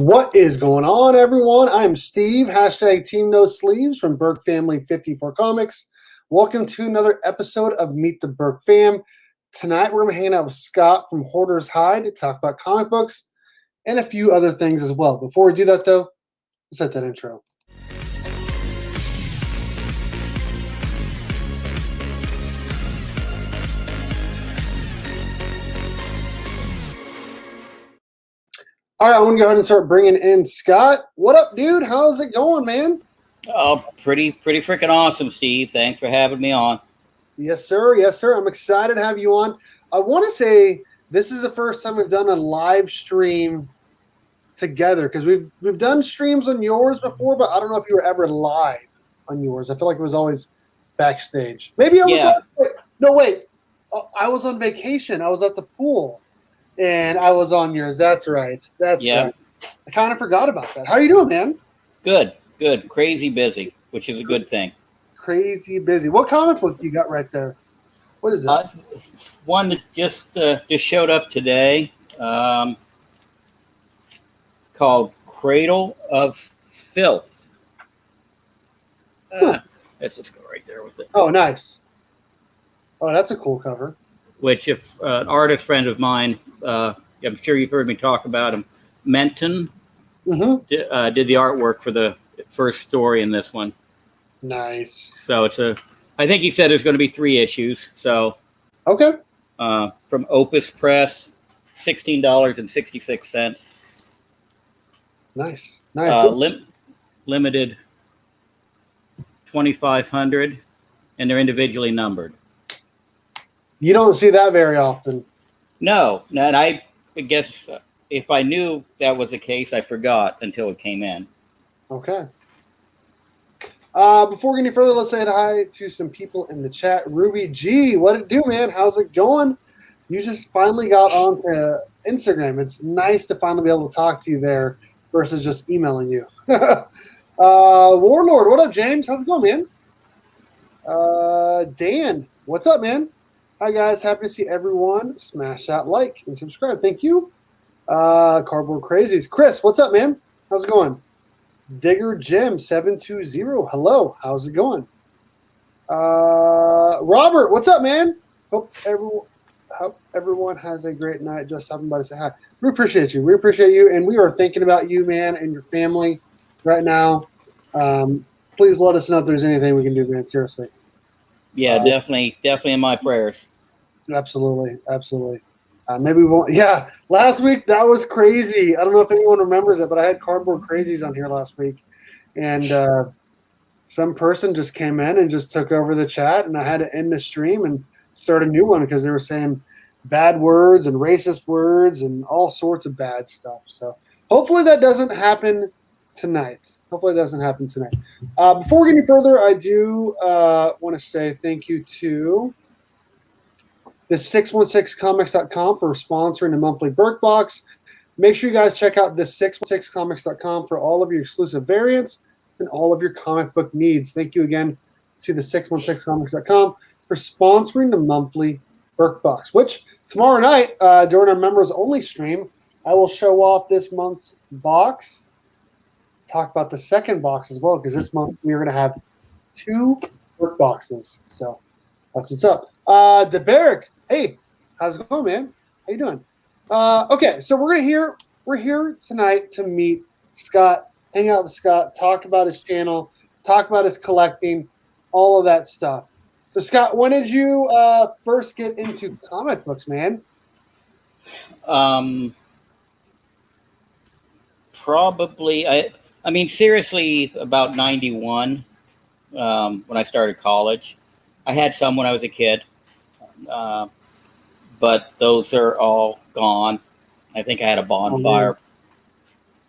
What is going on, everyone? I'm Steve, hashtag Team No Sleeves from Burke Family 54 Comics. Welcome to another episode of Meet the Burke Fam. Tonight we're going to be hanging out with Scott from Hoarders Hide to talk about comic books and a few other things as well. Before we do that, though, let's set that intro. All right, I'm going to go ahead and start bringing in Scott. What up, dude? How's it going, man? Oh, pretty freaking awesome, Steve. Thanks for having me on. Yes, sir. Yes, sir. I'm excited to have you on. I want to say this is the first time we've done a live stream together because we've done streams on yours before, but I don't know if you were ever live on yours. I feel like it was always backstage. Maybe I was. Yeah. No, wait. I was on vacation. I was at the pool. And I was on yours. That's right. That's right. I kind of forgot about that. How are you doing, man? Good. Crazy busy, which is a good thing. Crazy busy. What comic book you got right there? What is it? One that just showed up today, called Cradle of Filth. Let's just go right there with it. Oh, nice. Oh, that's a cool cover. Which, if an artist friend of mine, I'm sure you've heard me talk about him, Menton, did the artwork for the first story in this one. Nice. So I think he said there's going to be 3 issues. So okay. From Opus Press, $16.66. Nice. Limited 2,500, and they're individually numbered. You don't see that very often. No, and I guess if I knew that was the case, I forgot until it came in. Okay. Before we get any further, let's say hi to some people in the chat. Ruby G, what it do, man? How's it going? You just finally got onto Instagram. It's nice to finally be able to talk to you there versus just emailing you. Warlord, what up, James? How's it going, man? Dan, what's up, man? Hi, guys. Happy to see everyone. Smash that like and subscribe. Thank you. Cardboard Crazies. Chris, what's up, man? How's it going? Digger Jim 720. Hello. How's it going? Robert, what's up, man? Hope everyone has a great night. Just stopping by to say hi. We appreciate you. We appreciate you, and we are thinking about you, man, and your family right now. Please let us know if there's anything we can do, man. Seriously. Yeah, definitely in my prayers. Absolutely. Maybe we won't. Yeah, last week that was crazy. I don't know if anyone remembers it, but I had Cardboard Crazies on here last week, and some person just came in and just took over the chat, and I had to end the stream and start a new one because they were saying bad words and racist words and all sorts of bad stuff. So hopefully that doesn't happen tonight. Before we get any further, I do want to say thank you to the 616comics.com for sponsoring the monthly Burke box. Make sure you guys check out the 616comics.com for all of your exclusive variants and all of your comic book needs. Thank you again to the 616comics.com for sponsoring the monthly Burke box, which tomorrow night during our members only stream, I will show off this month's box. Talk about the second box as well, because this month we are going to have 2 Burke boxes. So that's what's up. DeBerg, hey, how's it going, man? How you doing? Okay, so we're here tonight to meet Scott, hang out with Scott, talk about his channel, talk about his collecting, all of that stuff. So Scott, when did you first get into comic books, man? Probably I mean, seriously, about 91, when I started college. I had some when I was a kid, but those are all gone. I think I had a bonfire.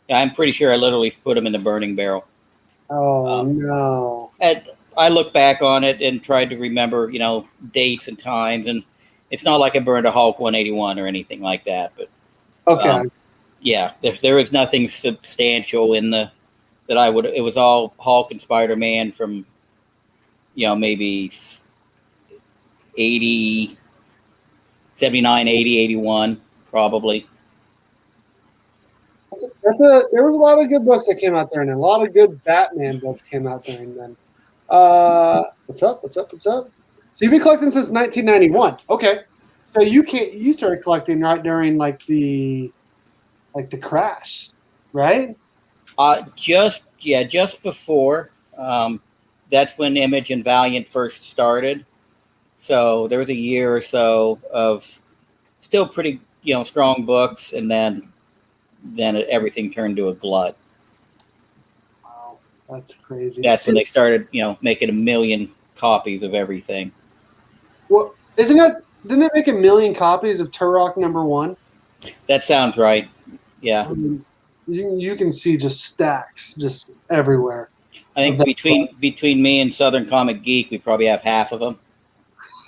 I'm pretty sure I literally put them in the burning barrel. Oh, no. I look back on it and tried to remember, dates and times, and it's not like I burned a Hulk 181 or anything like that. But okay. Yeah, there was nothing substantial in that I would. It was all Hulk and Spider-Man from, maybe 80, 79, 80, 81, probably. There was a lot of good books that came out there, and a lot of good Batman books came out during then. What's up? So you've been collecting since 1991. Okay, so you started collecting right during like the crash, right? Just before. That's when Image and Valiant first started. So there was a year or so of still pretty strong books, and then everything turned to a glut. Wow, that's crazy. That's when they started making 1 million copies of everything. Well, didn't it make 1 million copies of Turok #1? That sounds right. Yeah. I mean, you can see just stacks just everywhere. I think between me and Southern Comic Geek, we probably have half of them.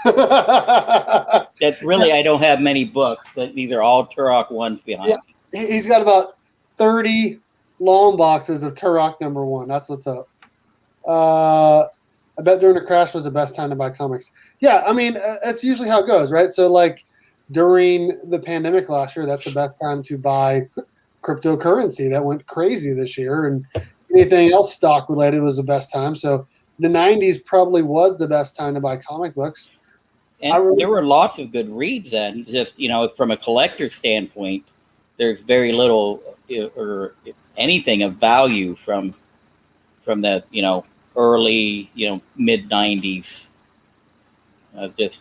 That's really, I don't have many books. These are all Turok ones behind. Yeah, he's got about 30 long boxes of Turok #1. That's what's up. I bet during the crash was the best time to buy comics. Yeah, I mean, that's usually how it goes, right? So, like, during the pandemic last year, that's the best time to buy cryptocurrency. That went crazy this year, and anything else stock related was the best time. So the 90s probably was the best time to buy comic books. And there were lots of good reads then. Just, from a collector standpoint, there's very little or anything of value from the, early, mid 90s. Just,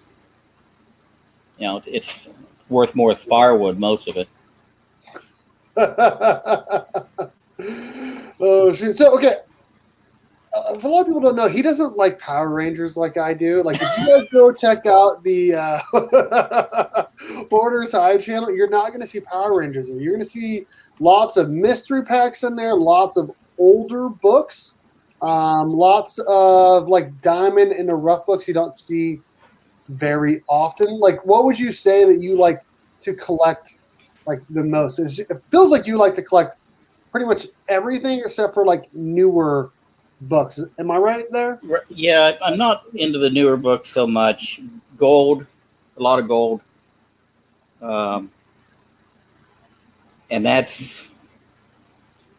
it's worth more firewood, most of it. Oh, shoot. So, okay. A lot of people don't know, he doesn't like Power Rangers like I do. Like, if you guys go check out the Hoarders Hide channel, you're not going to see Power Rangers there. You're going to see lots of mystery packs in there, lots of older books, lots of, like, Diamond and the Rough books you don't see very often. Like, what would you say that you like to collect, like, the most? It feels like you like to collect pretty much everything except for, like, newer books. Am I right there? Yeah, I'm not into the newer books so much. Gold, a lot of gold, and that's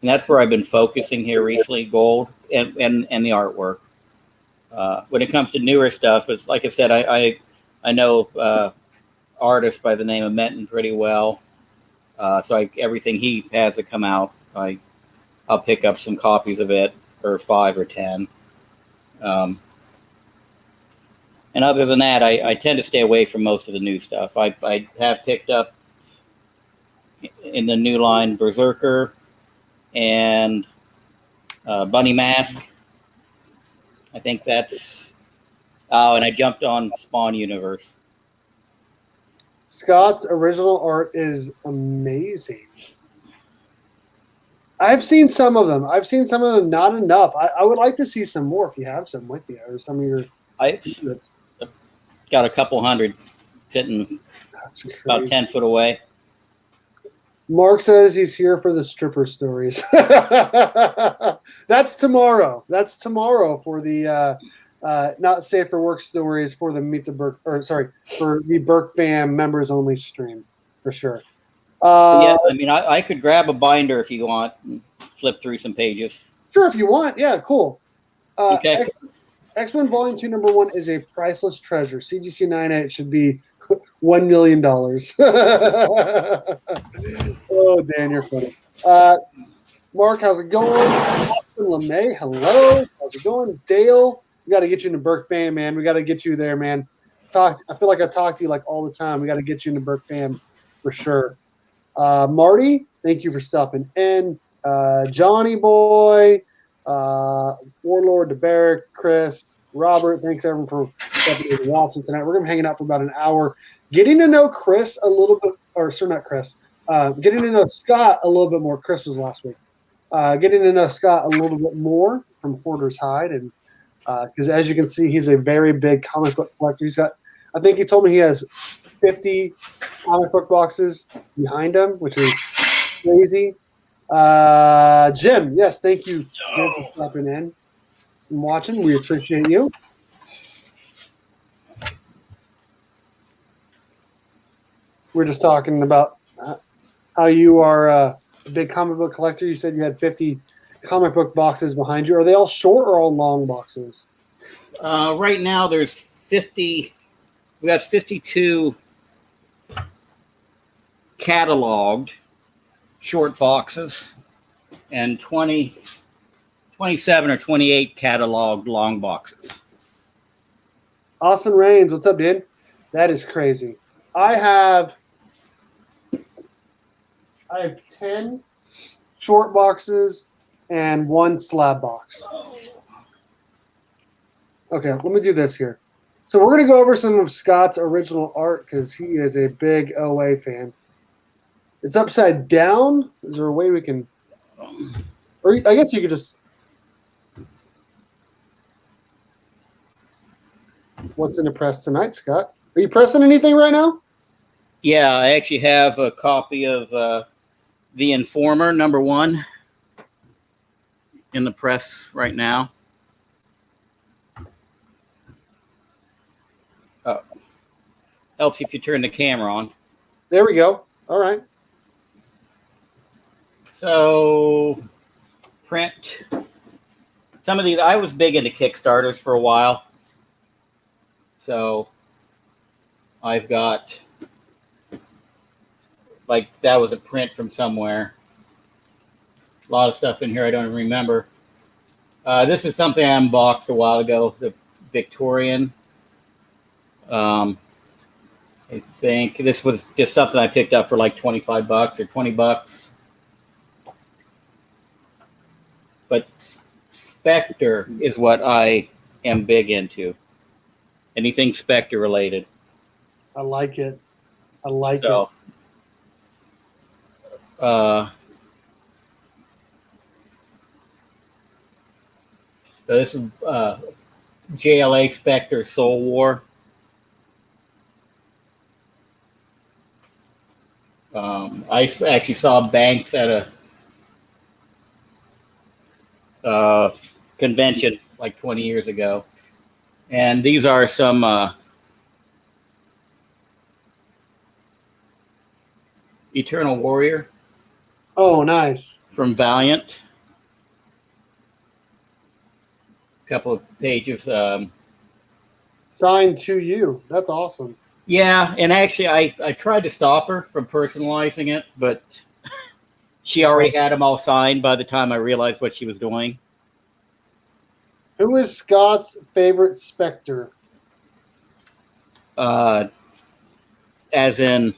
where I've been focusing here recently. Gold and the artwork. When it comes to newer stuff, it's like I said, I know artists by the name of Menton pretty well, so everything he has to come out, I'll pick up some copies of it. Or 5 or 10. And other than that, I tend to stay away from most of the new stuff. I have picked up in the new line Berserker and Bunny Mask. I think that's... Oh, and I jumped on Spawn Universe. Scott's original art is amazing. I've seen some of them. Not enough. I would like to see some more if you have some with you, or some of your. I've got a couple hundred sitting about 10 foot away. Mark says he's here for the stripper stories. That's tomorrow. That's tomorrow for the not safe for work stories for the Meet the Burke, for the Berkfam members only stream for sure. Yeah, I mean, I could grab a binder if you want and flip through some pages. Sure, if you want. Yeah, cool. Okay. X-Men Volume 2 #1 is a priceless treasure. CGC 98 should be $1 million. Oh, Dan, you're funny. Mark, how's it going? Austin LeMay, hello. How's it going? Dale, we got to get you into Berkfam, man. We got to get you there, man. I feel like I talk to you like all the time. We got to get you into Berkfam for sure. Marty, thank you for stopping in. Johnny Boy, Warlord, DeBarrick, Chris, Robert, thanks everyone for stepping in and watching tonight. We're going to be hanging out for about an hour, getting to know Chris a little bit, getting to know Scott a little bit more. Chris was last week. Getting to know Scott a little bit more from Hoarders Hide, and because as you can see, he's a very big comic book collector. I think he told me he has 50 comic book boxes behind him, which is crazy. Jim, yes, thank you Jim, for stopping in and watching. We appreciate you. We're just talking about how you are a big comic book collector. You said you had 50 comic book boxes behind you. Are they all short or all long boxes? Right now, there's 50. We got 52 cataloged short boxes and 27 or 28 cataloged long boxes. Austin Rains, what's up, dude? That is crazy. I have 10 short boxes and 1 slab box. Okay, let me do this here. So we're going to go over some of Scott's original art because he is a big OA fan. It's upside down. Is there a way we can... Or I guess you could just... What's in the press tonight, Scott? Are you pressing anything right now? Yeah, I actually have a copy of The Informer, #1, in the press right now. Oh, helps if you turn the camera on. There we go. All right. So, print. Some of these, I was big into Kickstarters for a while. So, I've got, like, that was a print from somewhere. A lot of stuff in here I don't even remember. This is something I unboxed a while ago, the Victorian. I think this was just something I picked up for like $25 or $20. But Specter is what I am big into. Anything Specter related. I like it. I like it. So this is JLA Specter Soul War. I actually saw Banks at a convention like 20 years ago. And these are some Eternal Warrior. Oh, nice. From Valiant. A couple of pages. Signed to you. That's awesome. Yeah, and actually I tried to stop her from personalizing it, but she already had them all signed by the time I realized what she was doing. Who is Scott's favorite Specter? As in,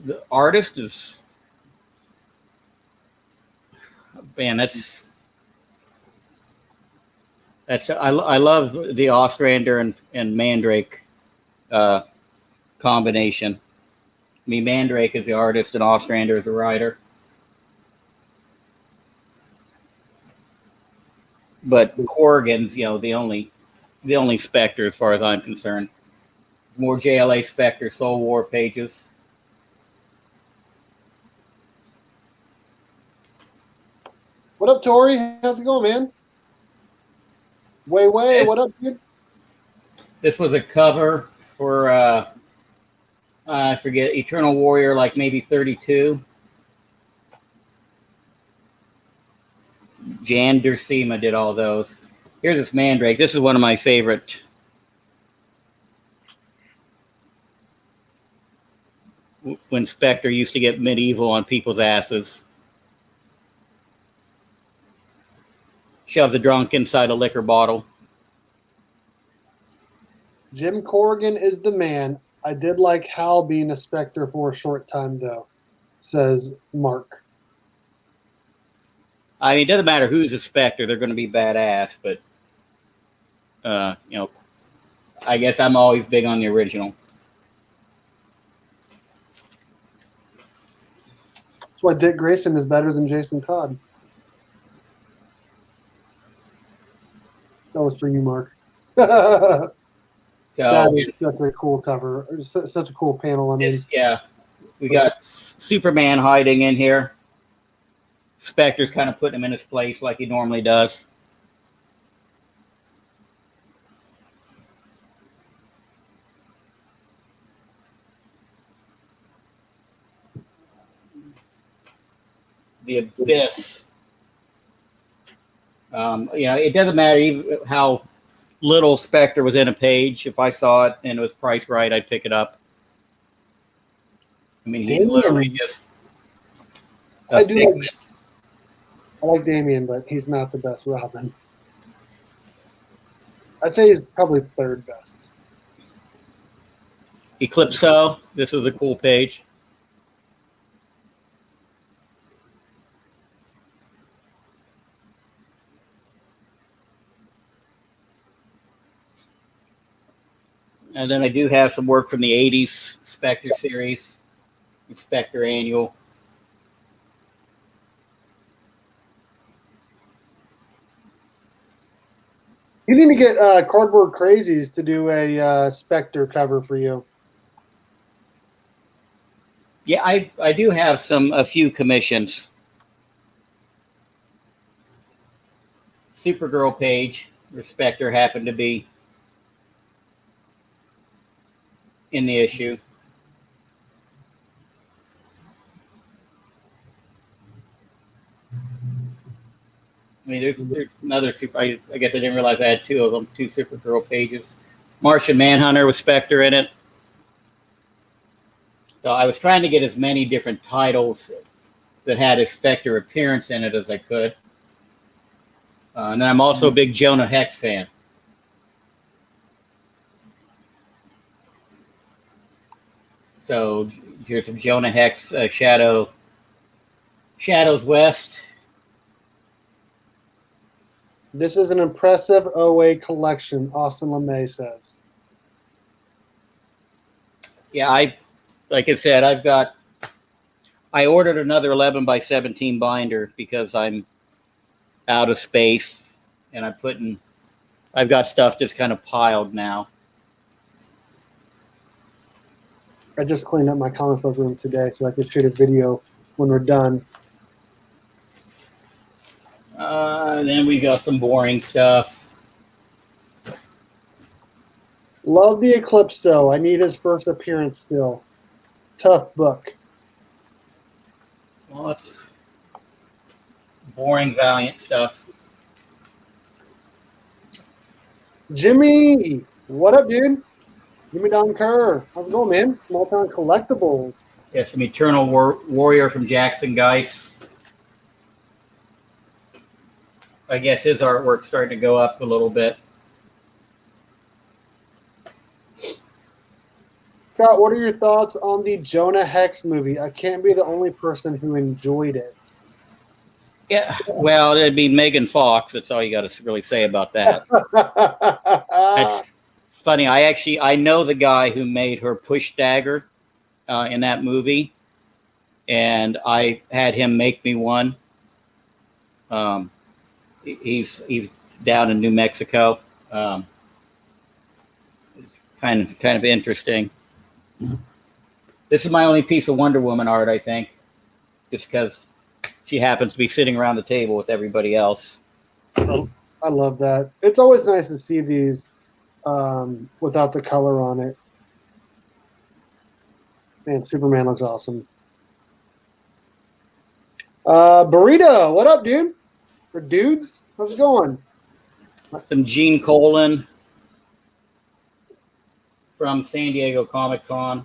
the artist is, man, that's I love the Ostrander and Mandrake combination. I mean, Mandrake is the artist and Ostrander is the writer. But Corrigan's, the only Specter as far as I'm concerned. More JLA Specter Soul War pages. What up, Tori? How's it going, man? Way, what up, dude? This was a cover for I forget, Eternal Warrior, like maybe 32. Jan Dursema did all those. Here's this Mandrake. This is one of my favorite. When Specter used to get medieval on people's asses. Shove the drunk inside a liquor bottle. Jim Corrigan is the man. I did like Hal being a Specter for a short time, though, says Mark. I mean, it doesn't matter who's a Specter. They're going to be badass, but, I guess I'm always big on the original. That's why Dick Grayson is better than Jason Todd. That was for you, Mark. That is such a cool cover. Such a cool panel. I mean, yeah, we got Superman hiding in here. Specter's kind of putting him in his place like he normally does. the Abyss. It doesn't matter even how little Specter was in a page. If I saw it and it was priced right, I'd pick it up. I mean, he's literally just a figment. I like Damian, but he's not the best Robin. I'd say he's probably third best. Eclipso, this was a cool page. And then I do have some work from the 80s Specter series, Specter Annual. You need to get Cardboard Crazies to do a Specter cover for you. Yeah, I do have a few commissions. Supergirl page, where Specter happened to be in the issue. I mean, there's another super. I guess I didn't realize I had two of them, two Supergirl pages. Martian Manhunter with Specter in it. So I was trying to get as many different titles that had a Specter appearance in it as I could. And then I'm also a big Jonah Hex fan. So here's some Jonah Hex Shadows West. This is an impressive OA collection, Austin LeMay says. Yeah, like I said, I ordered another 11 by 17 binder because I'm out of space and I've got stuff just kind of piled now. I just cleaned up my comic book room today so I could shoot a video when we're done. Then we got some boring stuff. Love the Eclipse, though. I need his first appearance still. Tough book. Well, it's boring Valiant stuff. Jimmy, what up, dude? Jimmy Don Kerr. How's it going, man? Small Town Collectibles. Yeah, some Eternal Warrior from Jackson Geis. I guess his artwork's starting to go up a little bit. Scott, what are your thoughts on the Jonah Hex movie? I can't be the only person who enjoyed it. Yeah, well, it'd be Megan Fox. That's all you got to really say about that. That's funny. I know the guy who made her push dagger in that movie, and I had him make me one. He's down in New Mexico. It's kind of interesting. This is my only piece of Wonder Woman art, I think, just because she happens to be sitting around the table with everybody else. I love that. It's always nice to see these without the color on it. Man, Superman looks awesome. Burrito, what up, dude? For dudes, how's it going? Some Gene Colan from San Diego Comic Con.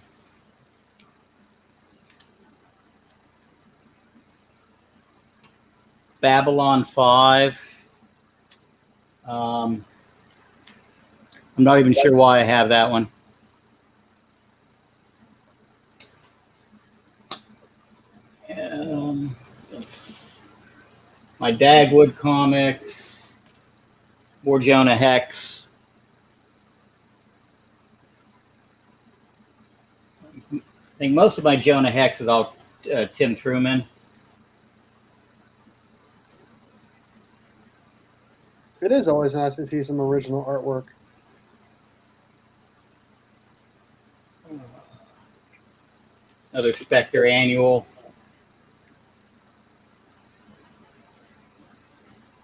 Babylon 5. I'm not even sure why I have that one. My Dagwood comics, more Jonah Hex. I think most of my Jonah Hex is all Tim Truman. It is always nice to see some original artwork. Another Specter Annual.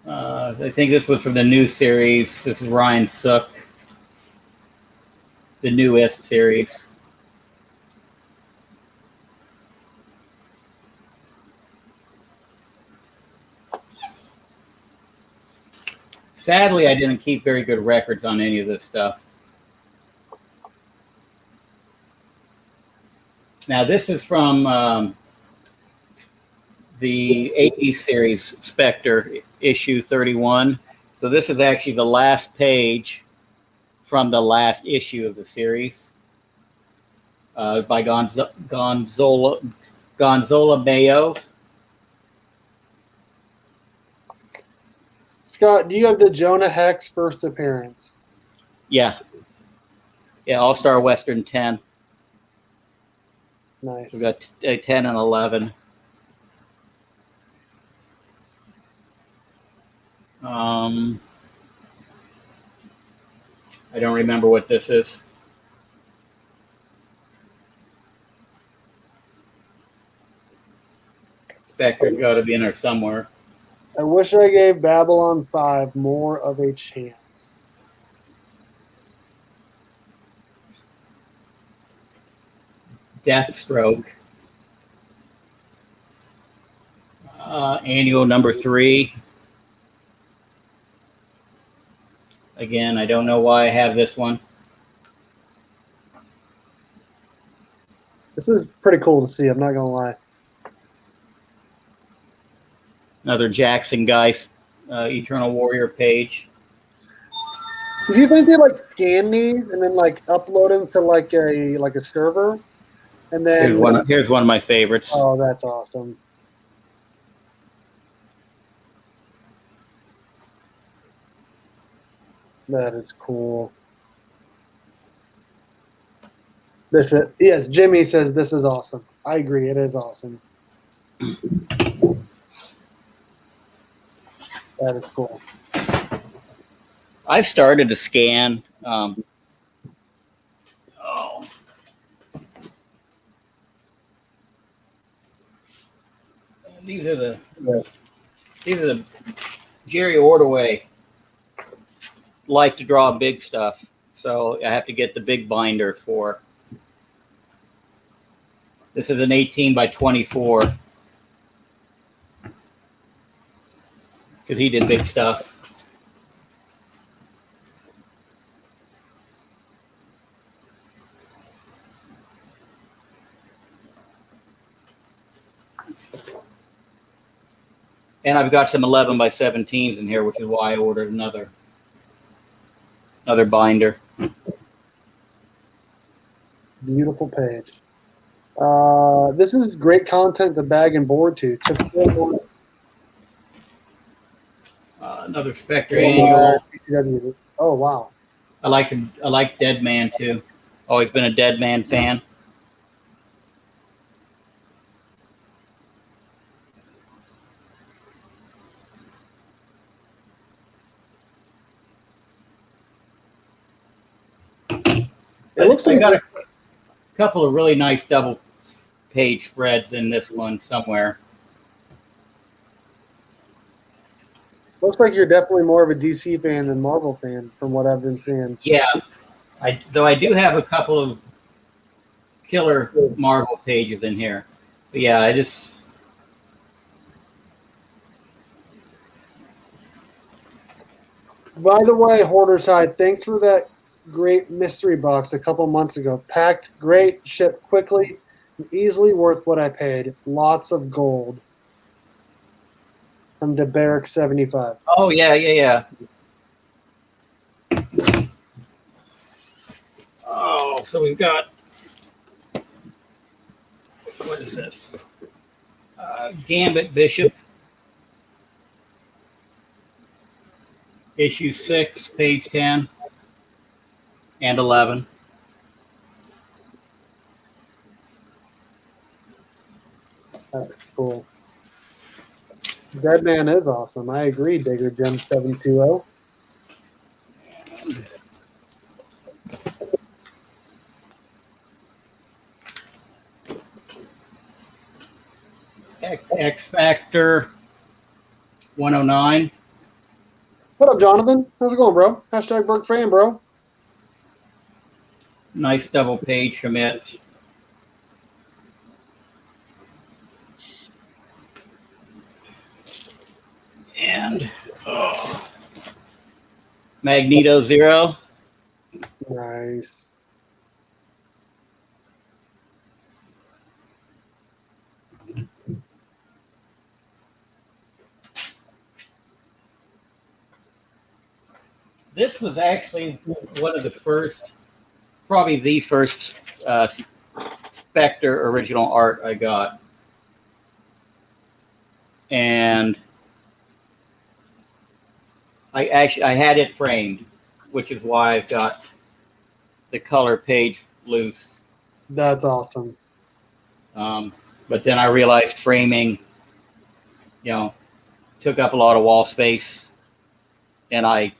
I think this was from the new series. This is Ryan Sook, the newest series. Sadly, I didn't keep very good records on any of this stuff. Now, this is from the 80s series, Specter, issue 31. So this is actually the last page from the last issue of the series by Gonzola Mayo. Scott, do you have the Jonah Hex first appearance? Yeah. Yeah, All-Star Western 10. Nice. We've got 10 and 11. I don't remember what this is. Specter's got to be in there somewhere. I wish I gave Babylon 5 more of a chance. Deathstroke. Annual number 3. Again, I don't know why I have this one. This is pretty cool to see, I'm not going to lie. Another Jackson Guys Eternal Warrior page. Do you think they like scan these and then like upload them to like a server? And then Here's one of my favorites. Oh, that's awesome. That is cool. Yes, Jimmy says this is awesome. I agree, it is awesome. That is cool. I've started to scan. These are the Jerry Ordaway like to draw big stuff, so I have to get the big binder for. This is an 18 by 24 because he did big stuff. And I've got some 11 by 17s in here, which is why I ordered another binder. Beautiful page. This is great content to bag and board to. Another Specter annual. Oh wow! I like Dead Man too. Always been a Dead Man fan. It looks like I got a couple of really nice double page spreads in this one somewhere. Looks like you're definitely more of a DC fan than Marvel fan, from what I've been seeing. Yeah, though I do have a couple of killer Marvel pages in here. But yeah, I just. By the way, Hoarders Hide, thanks for that great mystery box a couple months ago. Packed, great, shipped quickly, easily worth what I paid. Lots of gold. From DeBerrick 75. Oh yeah. Oh, so we've got. What is this? Gambit Bishop. Issue 6, page 10 and 11. That's cool. Dead Man is awesome. I agree, Digger Gem 720. X Factor 109. What up, Jonathan? How's it going, bro? Hashtag Berkfam, bro. Nice double page from it. And Magneto Zero. Nice. This was actually one of the first, probably the first Specter original art I got. And I had it framed, which is why I've got the color page loose. That's awesome. But then I realized framing, took up a lot of wall space, and I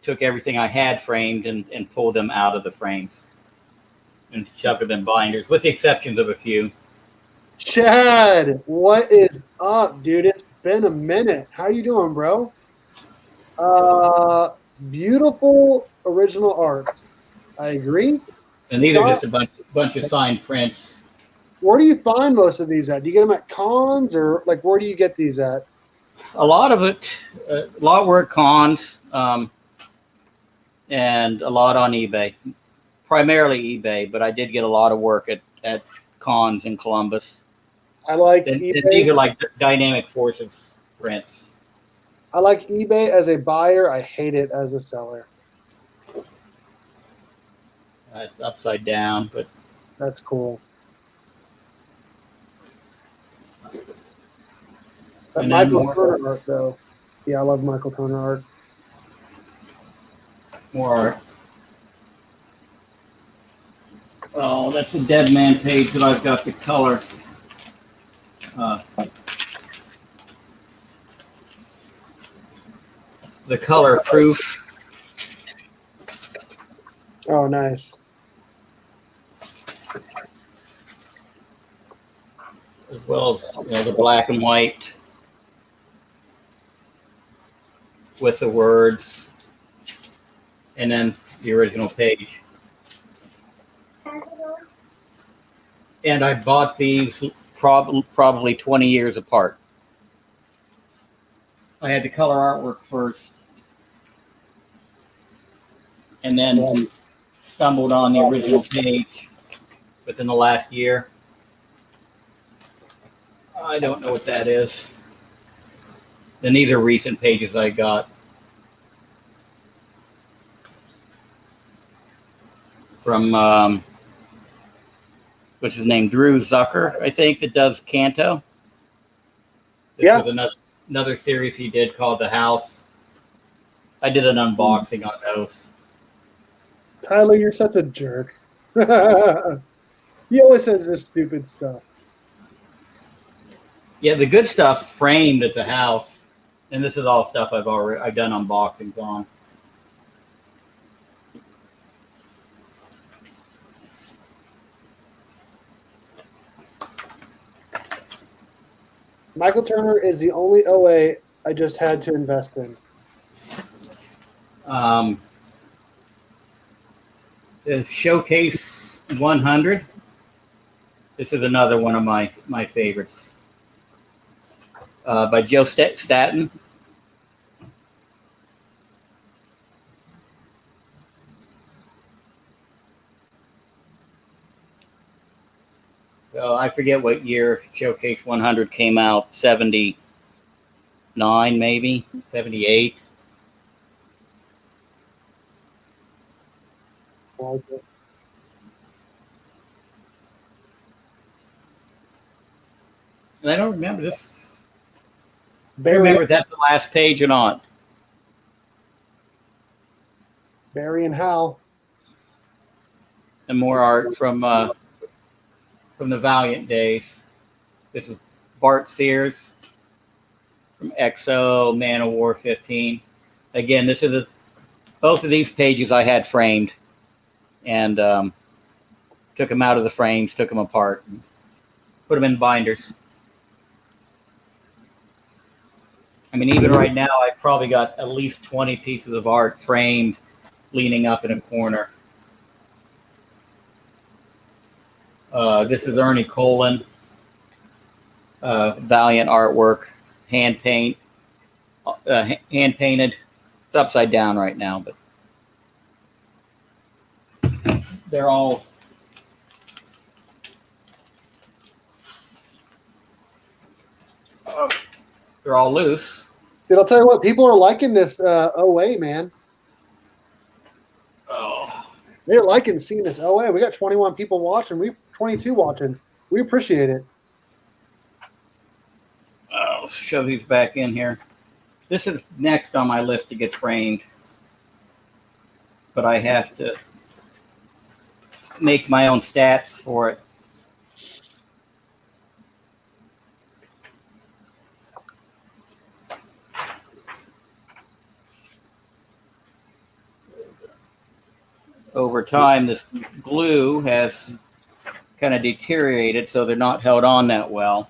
took everything I had framed and pulled them out of the frames and shoved them in binders, with the exceptions of a few. Chad, what is up, dude? It's been a minute. How you doing, bro? Beautiful original art. I agree. And these are just a bunch of signed prints. Where do you find most of these at? Do you get them at cons, or like where do you get these at? A lot of it, a lot were at cons, and a lot on eBay. Primarily eBay, but I did get a lot of work at cons in Columbus. I like eBay. eBay. And these are like Dynamic Forces prints. I like eBay as a buyer. I hate it as a seller. It's upside down, but that's cool. But Michael Turner art, though. Yeah, I love Michael Turner art. More art. Oh, that's a Dead Man page that I've got the color. The color proof. Oh, nice. As well as the black and white with the words, and then the original page. And I bought these probably 20 years apart. I had the color artwork first, and then stumbled on the original page within the last year. I don't know what that is. And these are recent pages I got. From, what's his name? Drew Zucker, I think, that does Canto. This was another series he did called The House. I did an unboxing on those. Tyler, you're such a jerk. He always says this stupid stuff. Yeah, the good stuff framed at the house, and this is all stuff I've done unboxings on. Michael Turner is the only OA I just had to invest in. The Showcase 100. This is another one of my favorites. By Joe Staten. I forget what year Showcase 100 came out. 79, maybe 78. And I don't remember this. I remember if that's the last page or not. Barry and Hal. And more art from the Valiant days. This is Bart Sears from XO Man of War 15. Again, this is both of these pages I had framed, and took them out of the frames, took them apart, and put them in binders. I mean, even right now, I've probably got at least 20 pieces of art framed, leaning up in a corner. This is Ernie Colin, Valiant artwork, hand painted. It's upside down right now, but they're all loose. Dude, I'll tell you what, people are liking this OA, man. Oh, They're liking seeing this OA. We got 21 people watching. We 22 watching. We appreciate it. I'll shove these back in here. This is next on my list to get framed, but I have to make my own stats for it. Over time, this glue has kind of deteriorated, so they're not held on that well.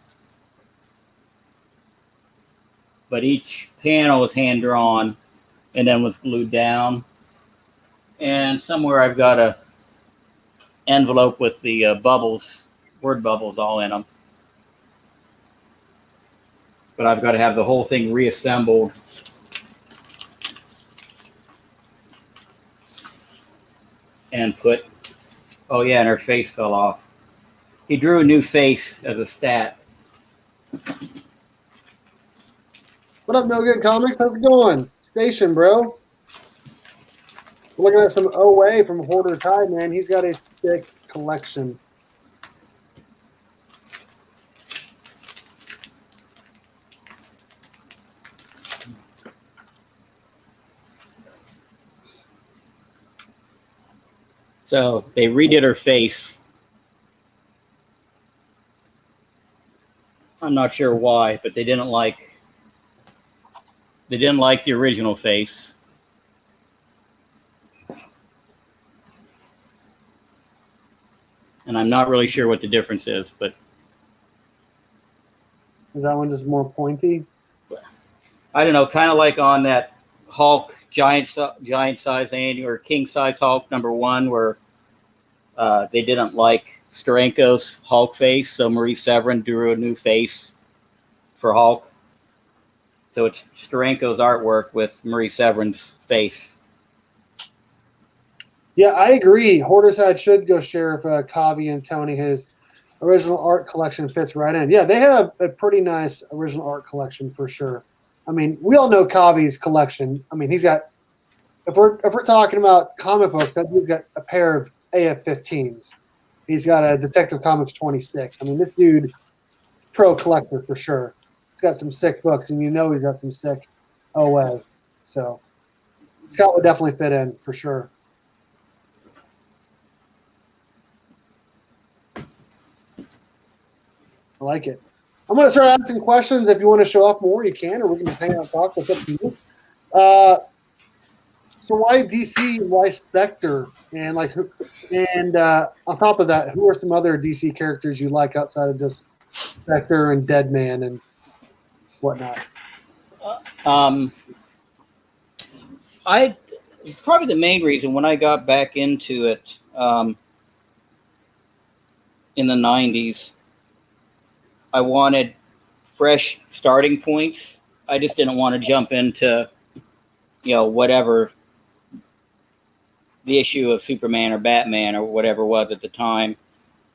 But each panel is hand drawn and then was glued down. And somewhere I've got a envelope with the bubbles, word bubbles all in them. But I've got to have the whole thing reassembled. And put, oh yeah, and her face fell off. He drew a new face as a stat. What up, No Good Comics? How's it going? Station, bro. We're looking at some OA from Hoarders Hide, man. He's got a sick collection. So they redid her face. I'm not sure why, but they didn't like the original face. And I'm not really sure what the difference is, but Is that one just more pointy? I don't know, kind of like on that Hulk giant size Andy or king size Hulk #1, where they didn't like Steranko's Hulk face, so Marie Severin drew a new face for Hulk. So it's Steranko's artwork with Marie Severin's face. Yeah, I agree. Hoarders Hide should go Sheriff Kavi and Tony. His original art collection fits right in. Yeah, they have a pretty nice original art collection for sure. I mean, we all know Kavi's collection. I mean, he's got, if we're talking about comic books, that dude's got a pair of AF-15s. He's got a Detective Comics 26. I mean, this dude is a pro collector for sure. He's got some sick books, and you know he's got some sick OA. So Scott would definitely fit in for sure. I like it. I'm going to start asking questions. If you want to show off more, you can, or we can just hang out and talk. That's up to you. So why DC? Why Specter? And on top of that, who are some other DC characters you like outside of just Specter and Deadman and whatnot? I probably the main reason when I got back into it in the 90s, I wanted fresh starting points. I just didn't want to jump into, whatever the issue of Superman or Batman or whatever was at the time.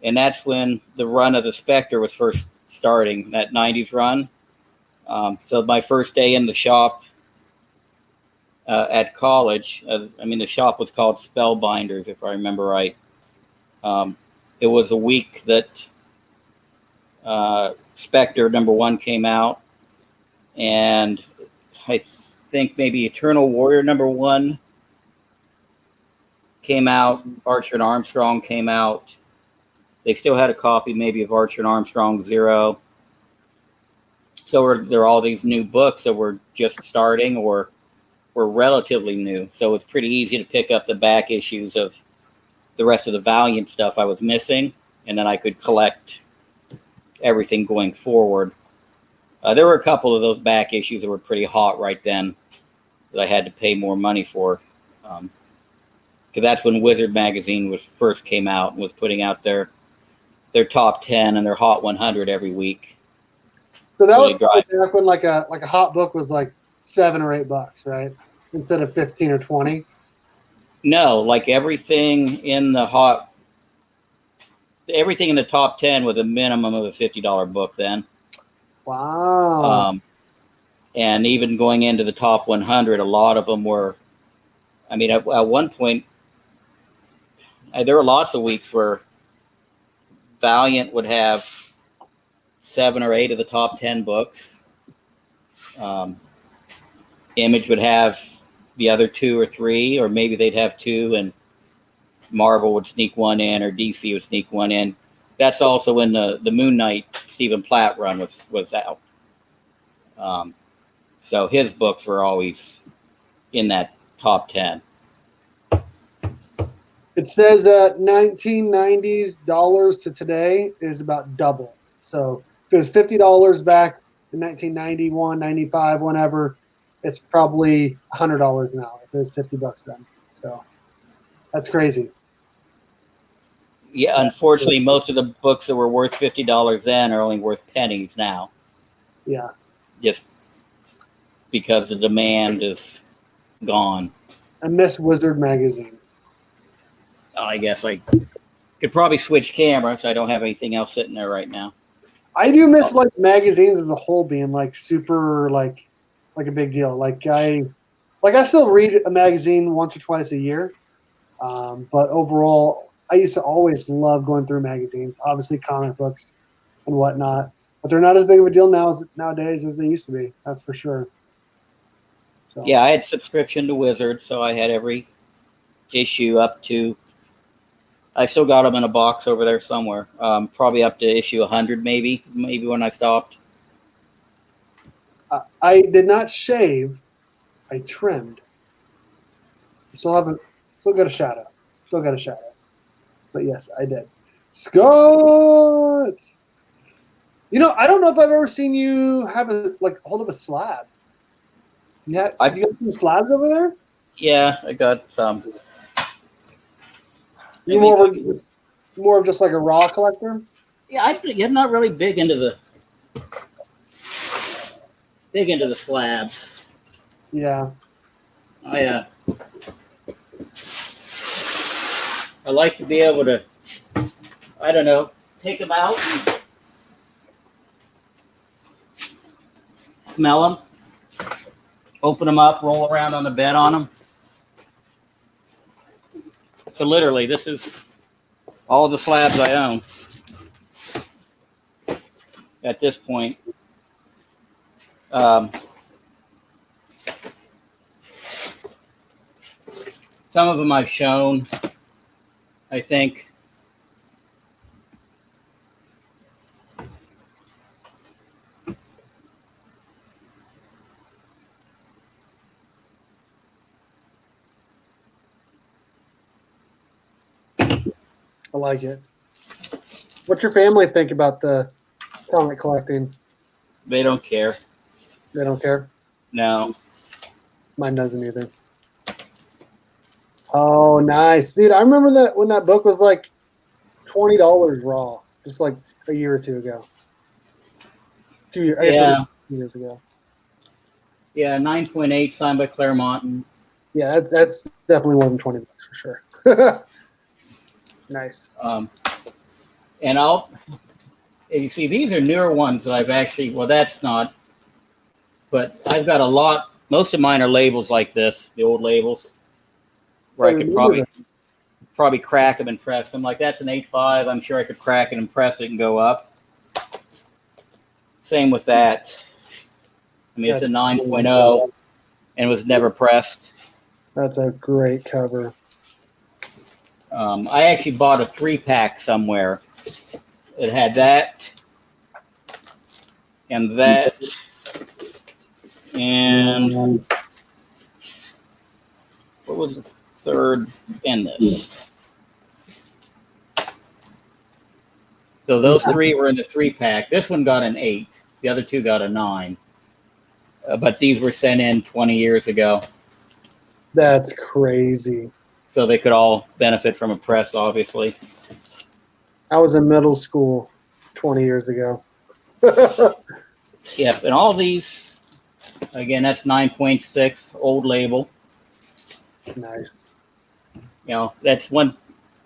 And that's when the run of the Specter was first starting, that 90s run. So my first day in the shop at college, the shop was called Spellbinders, if I remember right. It was a week that Specter #1 came out, and I think maybe Eternal Warrior #1 came out. Archer and Armstrong came out. They still had a copy maybe of Archer and Armstrong 0. So there are all these new books that were just starting or were relatively new. So it's pretty easy to pick up the back issues of the rest of the Valiant stuff I was missing, and then I could collect everything going forward. There were a couple of those back issues that were pretty hot right then that I had to pay more money for. Because that's when Wizard Magazine first came out and was putting out their top 10 and their Hot 100 every week. So that was back when like a hot book was like $7 or $8, right? Instead of 15 or 20. No, like everything in the top 10 with a minimum of a $50 book then. Wow. And even going into the top 100, a lot of them were, I mean, at one point, there were lots of weeks where Valiant would have 7 or 8 of the top 10 books. Image would have the other 2 or 3, or maybe they'd have 2, and Marvel would sneak one in, or DC would sneak one in. That's also when the Moon Knight Stephen Platt run was out. So his books were always in that top 10. It says that 1990s dollars to today is about double. So if it was $50 back in 1991, 95, whenever, it's probably $100 now if it was $50 then. So that's crazy. Yeah, unfortunately, most of the books that were worth $50 then are only worth pennies now. Yeah. Just because the demand is gone. I miss Wizard magazine. I guess I could probably switch cameras. I don't have anything else sitting there right now. I do miss like magazines as a whole being like super like a big deal. Like I still read a magazine once or twice a year, but overall, I used to always love going through magazines. Obviously, comic books and whatnot, but they're not as big of a deal nowadays as they used to be. That's for sure. So. Yeah, I had subscription to Wizard, so I had every issue up to. I still got them in a box over there somewhere. Probably up to issue 100, maybe when I stopped. I did not shave. I trimmed. Still got a shadow. But yes, I did. Scott! You know, I don't know if I've ever seen you have hold up a slab. You got some slabs over there? Yeah, I got some. You more of just like a raw collector? Yeah, I'm not really big into the slabs. Yeah. I like to be able to, I don't know, take them out and smell them, open them up, roll around on the bed on them. So literally, this is all the slabs I own at this point. Some of them I've shown, I think. I like it. What's your family think about the comic collecting? They don't care. They don't care? No. Mine doesn't either. Oh, nice. Dude, I remember that when that book was like $20 raw, just like a year or two ago. 2 years, I guess 2 years ago. Yeah, 9.8 signed by Claremont. Yeah, that's definitely more than $20 for sure. Nice. And you see, these are newer ones that I've actually, well, that's not, but I've got a lot, most of mine are labels like this, the old labels, where I could probably crack them and press them. Like that's an 8.5. I'm sure I could crack it and press it and go up. Same with that. I mean, it's a 9.0 and was never pressed. That's a great cover. I actually bought a 3-pack somewhere. It had that and that and what was the third in this? So those 3 were in the 3-pack. This one got an 8. The other 2 got a 9. But these were sent in 20 years ago. That's crazy. So they could all benefit from a press, obviously. I was in middle school 20 years ago. Yep, and all these, again, that's 9.6, old label. Nice. You know, that's one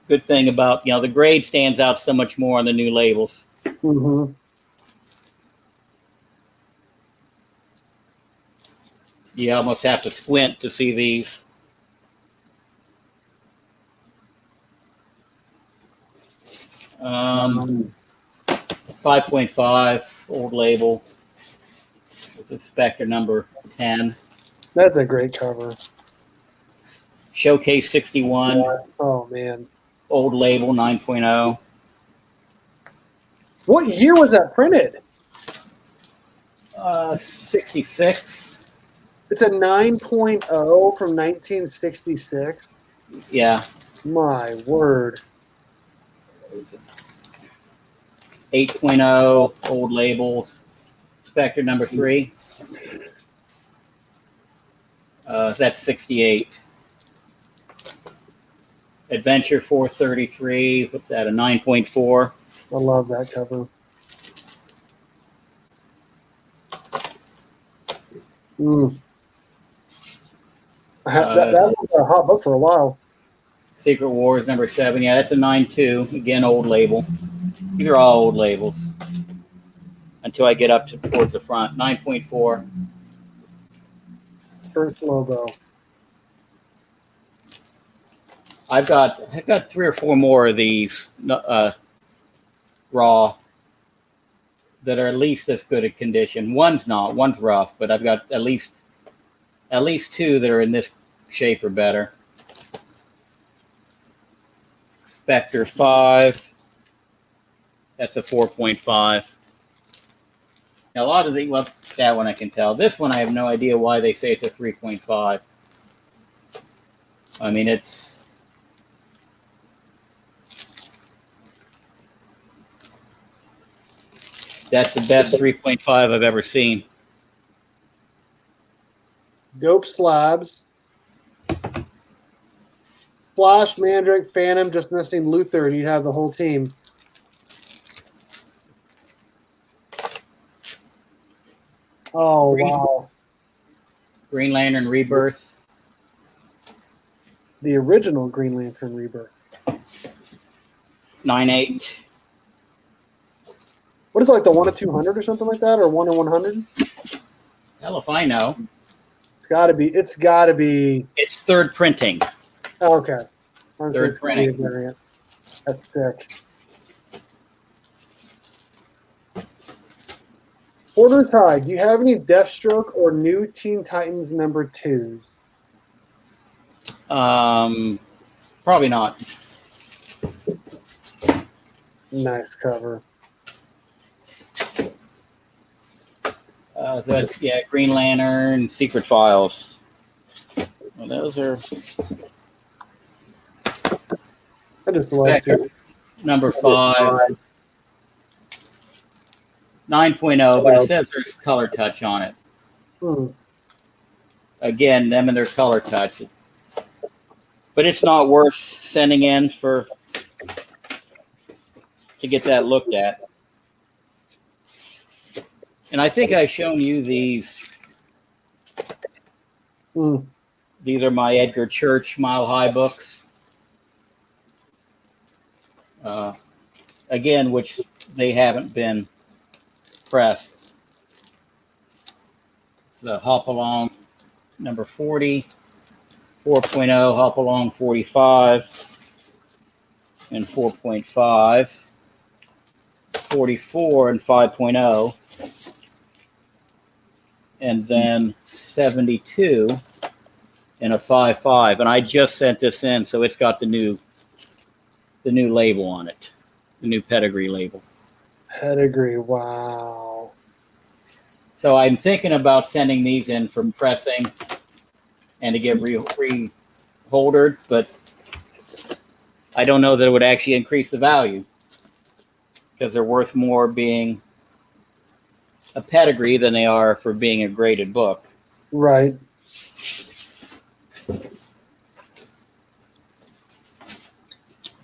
good thing about, you know, the grade stands out so much more on the new labels. Mm-hmm. You almost have to squint to see these. Um, 5.5 old label with the Specter number 10. That's a great cover. Showcase 61. Oh man. Old label 9.0. What year was that printed? 66. It's a 9.0 from 1966. Yeah. My word. 8.0 old label Specter number 3. That's 68. Adventure 433. What's that? A 9.4. I love that cover. That was a hot book for a while. Secret Wars number 7. Yeah, that's a 9.2. Again, old label. These are all old labels. Until I get up towards the front. 9.4. First logo. I've got 3 or 4 more of these raw that are at least as good a condition. One's not. One's rough, but I've got at least 2 that are in this shape or better. Specter 5. That's a 4.5. Now, a lot of the, well, that one I can tell. This one I have no idea why they say it's a 3.5. I mean, that's the best 3.5 I've ever seen. Dope slabs. Flash, Mandrake, Phantom, just missing Luther, and you'd have the whole team. Oh, wow. Green Lantern Rebirth. The original Green Lantern Rebirth. 9.8. What is it, like the 1 to 200 or something like that, or 1 to 100? Hell if I know. It's got to be. It's third printing. Oh, okay. Third printing. Variant. That's sick. Hoarders Hide. Do you have any Deathstroke or new Teen Titans number 2s? Probably not. Nice cover. So that's, yeah, Green Lantern, Secret Files. Well, those are I just love to. number 5. 9.0, but it says there's color touch on it. Again, them and their color touch. But it's not worth sending in to get that looked at. And I think I've shown you these. These are my Edgar Church Mile High books. Again, which they haven't been pressed. The Hop Along number 40, 4.0, Hop Along 45, and 4.5, 44 and 5.0, and then 72 and a 5.5. And I just sent this in, so it's got the new label on it, the new pedigree label. Pedigree, wow. So I'm thinking about sending these in for pressing and to get re-holdered, but I don't know that it would actually increase the value because they're worth more being a pedigree than they are for being a graded book. Right.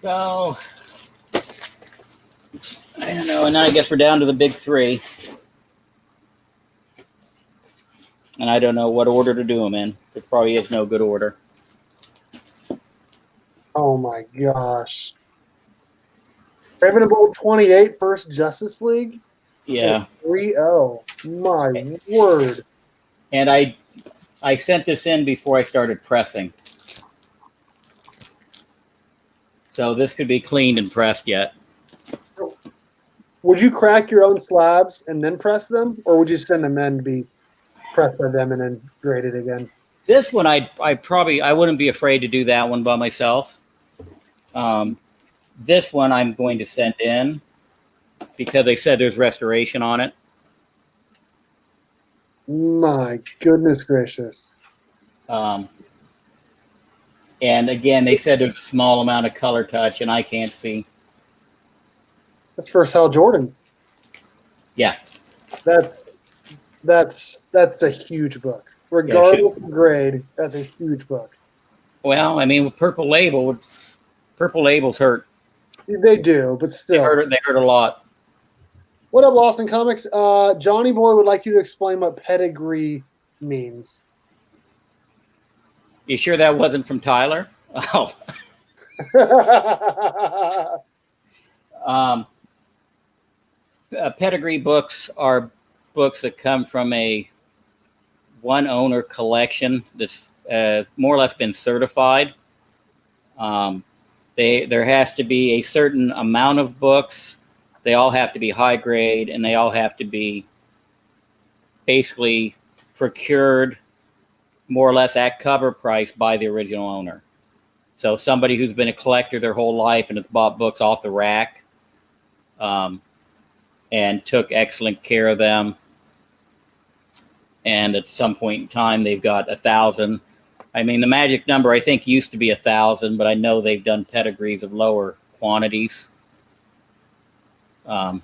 So, I don't know, and then I guess we're down to the big 3. And I don't know what order to do them in. There probably is no good order. Oh my gosh. Raven Bolt 28, first Justice League. Yeah. 3-0. My word. And I sent this in before I started pressing. So this could be cleaned and pressed yet. Would you crack your own slabs and then press them? Or would you send them in to be pressed by them and then graded again? This one, I wouldn't be afraid to do that one by myself. This one I'm going to send in because they said there's restoration on it. My goodness gracious. And again, they said there's a small amount of color touch, and I can't see. That's first Hal Jordan. Yeah. That's a huge book. Regardless of grade, that's a huge book. Well, I mean, with Purple Labels hurt. They do, but still. They hurt a lot. What up, Lost in Comics? Johnny Boy would like you to explain what pedigree means. You sure that wasn't from Tyler? Oh. Pedigree books are books that come from a one owner collection that's more or less been certified. There has to be a certain amount of books. They all have to be high grade, and they all have to be basically procured more or less at cover price by the original owner. So somebody who's been a collector their whole life and has bought books off the rack and took excellent care of them. And at some point in time, they've got 1,000. I mean, the magic number, I think, used to be 1,000, but I know they've done pedigrees of lower quantities.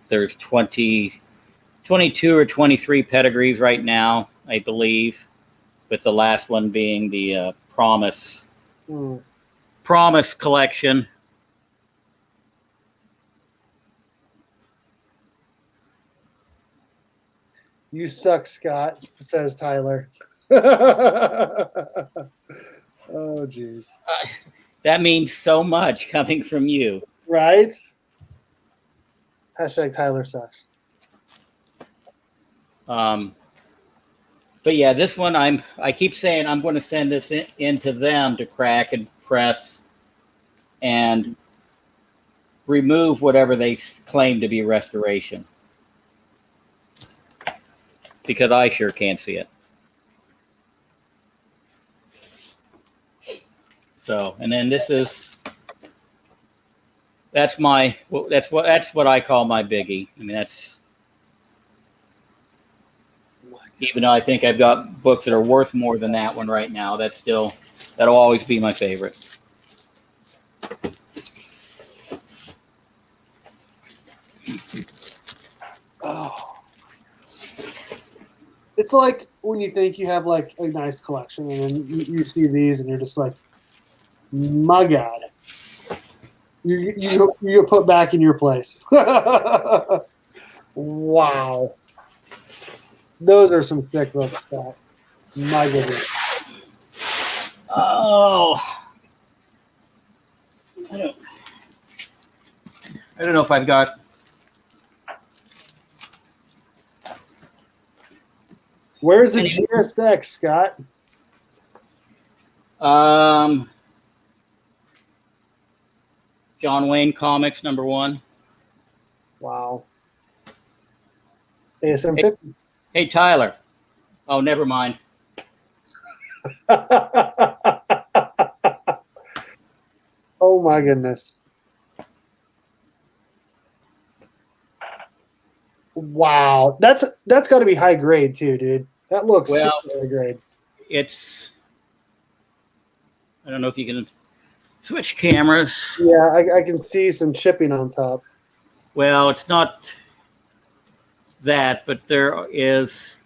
There's 22 or 23 pedigrees right now, I believe, with the last one being the Promise collection. You suck, Scott, says Tyler. Oh, geez. That means so much coming from you. Right? Hashtag Tyler sucks. But yeah, this one I keep saying I'm going to send this into them to crack and press and remove whatever they claim to be restoration. Because I sure can't see it. So, and then this is that's what I call my biggie. I mean, that's even though I think I've got books that are worth more than that one right now, that'll always be my favorite. Oh. It's like when you think you have like a nice collection and then you see these and you're just like, my God. You put back in your place. Wow. Those are some thick books, Scott. My goodness. Oh. I don't know if I've got. Where's the GSX, Scott? John Wayne Comics #1. Wow. ASM 50. Hey, Tyler. Oh, never mind. Oh my goodness. Wow. That's got to be high grade too, dude. That looks super high grade. I don't know if you can switch cameras. Yeah, I can see some chipping on top. Well, it's not that, but there is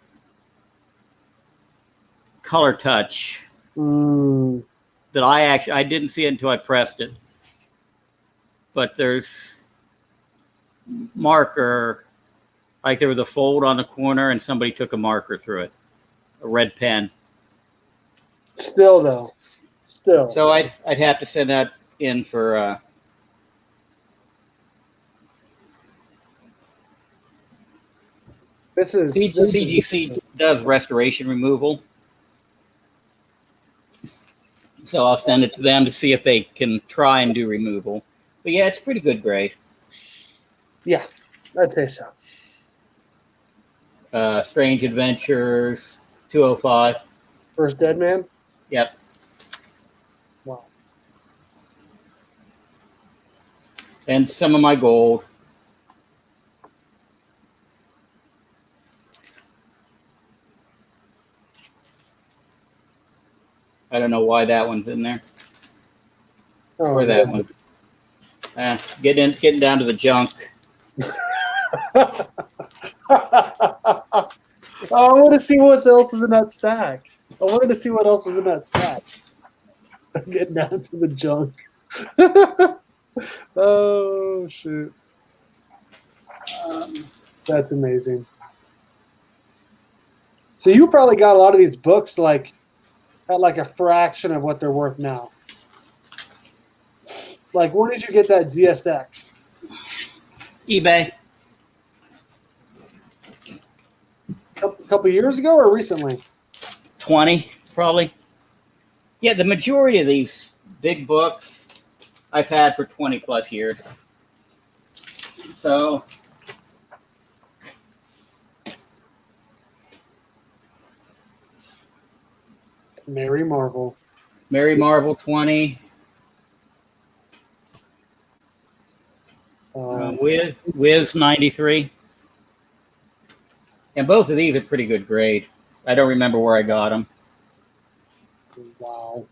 color touch that I didn't see it until I pressed it. But there's marker, like there was a fold on the corner and somebody took a marker through it, a red pen. Still though. So I'd have to send that in for CGC does restoration removal. So I'll send it to them to see if they can try and do removal. But yeah, it's pretty good grade. Yeah, I'd say so. Strange Adventures, 205. First Dead Man? Yep. Wow. And some of my gold. I don't know why that one's in there. Oh, or that one. Getting down to the junk. I want to see what else is in that stack. I wanted to see what else was in that stack. Getting down to the junk. Oh, shoot. That's amazing. So you probably got a lot of these books like at like a fraction of what they're worth now. Like, when did you get that GSX? eBay. A couple years ago or recently? 20, probably. Yeah, the majority of these big books I've had for 20 plus years. So Mary Marvel. Mary Marvel 20. Wiz 93. And both of these are pretty good grade. I don't remember where I got them. Wow.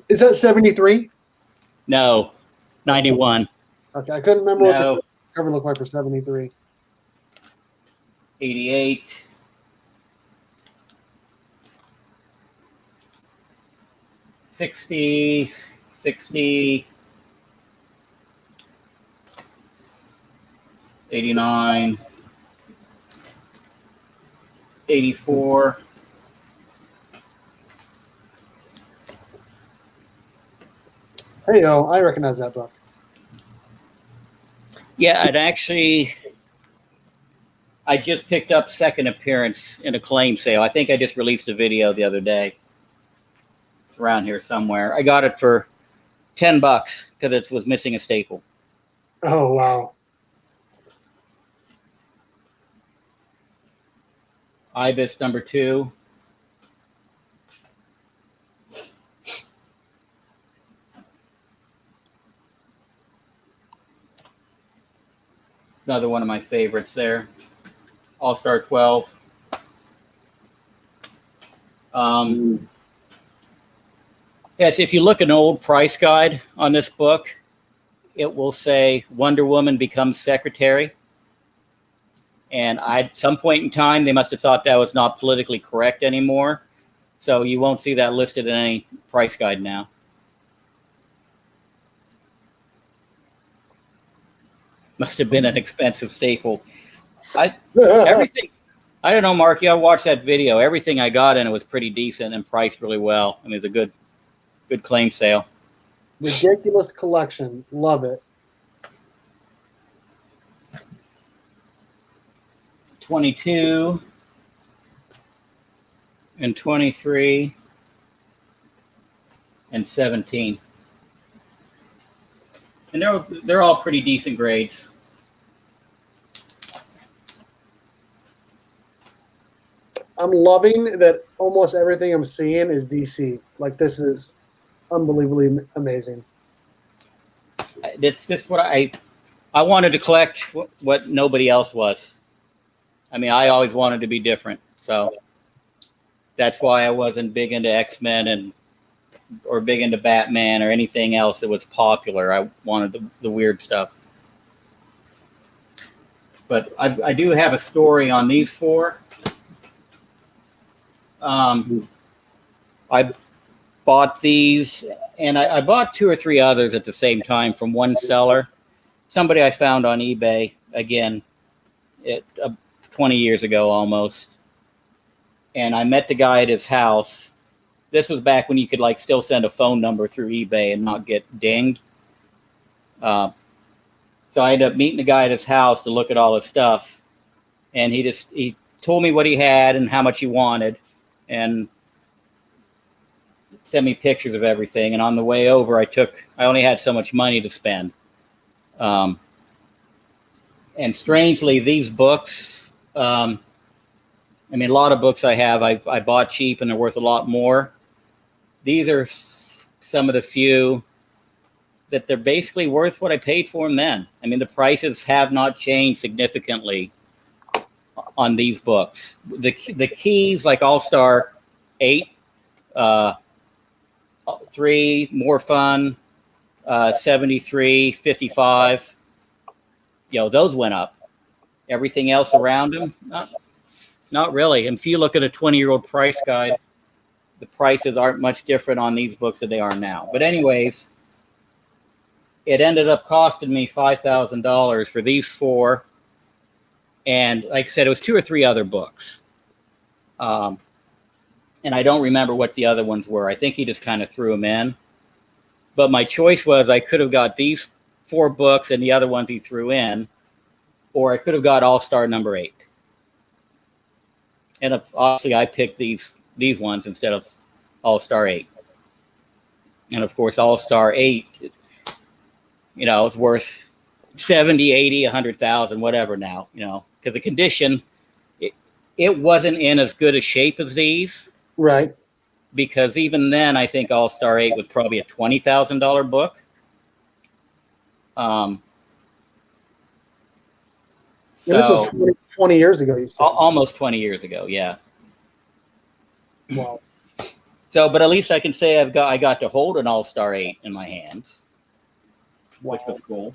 Is that 73? No, 91. Okay, I couldn't remember what the cover looked like for 73. 88. 60, 60, 89, 84. Hey, I recognize that book. Yeah, I just picked up second appearance in a claim sale. I think I just released a video the other day. It's around here somewhere. I got it for $10 because it was missing a staple. Oh, wow. Ibis number 2. Another one of my favorites there. All-Star 12. Yes, if you look at an old price guide on this book, it will say Wonder Woman becomes secretary. And at some point in time, they must have thought that was not politically correct anymore. So you won't see that listed in any price guide now. Must have been an expensive staple. Everything. I don't know, Marky. I watched that video. Everything I got in it was pretty decent and priced really well. I mean, it's a good claim sale. Ridiculous collection. Love it. 22 and 23 and 17. And they're all pretty decent grades. I'm loving that almost everything I'm seeing is DC. Like, this is unbelievably amazing. It's just what I wanted to collect what nobody else was. I mean, I always wanted to be different. So that's why I wasn't big into X-Men or big into Batman or anything else that was popular. I wanted the weird stuff. But I do have a story on these 4. I bought these, and I bought 2 or 3 others at the same time from one seller. Somebody I found on eBay, again, 20 years ago almost. And I met the guy at his house. this was back when you could like still send a phone number through eBay and not get dinged. So I ended up meeting the guy at his house to look at all his stuff, and he told me what he had and how much he wanted, and sent me pictures of everything. And on the way over, I only had so much money to spend. And strangely, these books, I mean, a lot of books I bought cheap and they're worth a lot more. These are some of the few that they're basically worth what I paid for them then. I mean, the prices have not changed significantly on these books. The keys, like All-Star 8, 3, More Fun, 73, 55, those went up. Everything else around them, not really. And if you look at a 20-year-old price guide, the prices aren't much different on these books than they are now. But anyways, it ended up costing me $5,000 for these 4. And like I said, it was 2 or 3 other books. And I don't remember what the other ones were. I think he just kind of threw them in. But my choice was I could have got these 4 books and the other ones he threw in, or I could have got All-Star number 8. And obviously I picked these ones instead of All-Star 8. And of course, All-Star 8, it's worth 70, 80, 100,000, whatever now, because the condition, it wasn't in as good a shape as these. Right. Because even then, I think All-Star 8 was probably a $20,000 book. This was 20 years ago, you said. Almost 20 years ago, yeah. Wow. So, but at least I can say I got to hold an All-Star 8 in my hands, which was cool.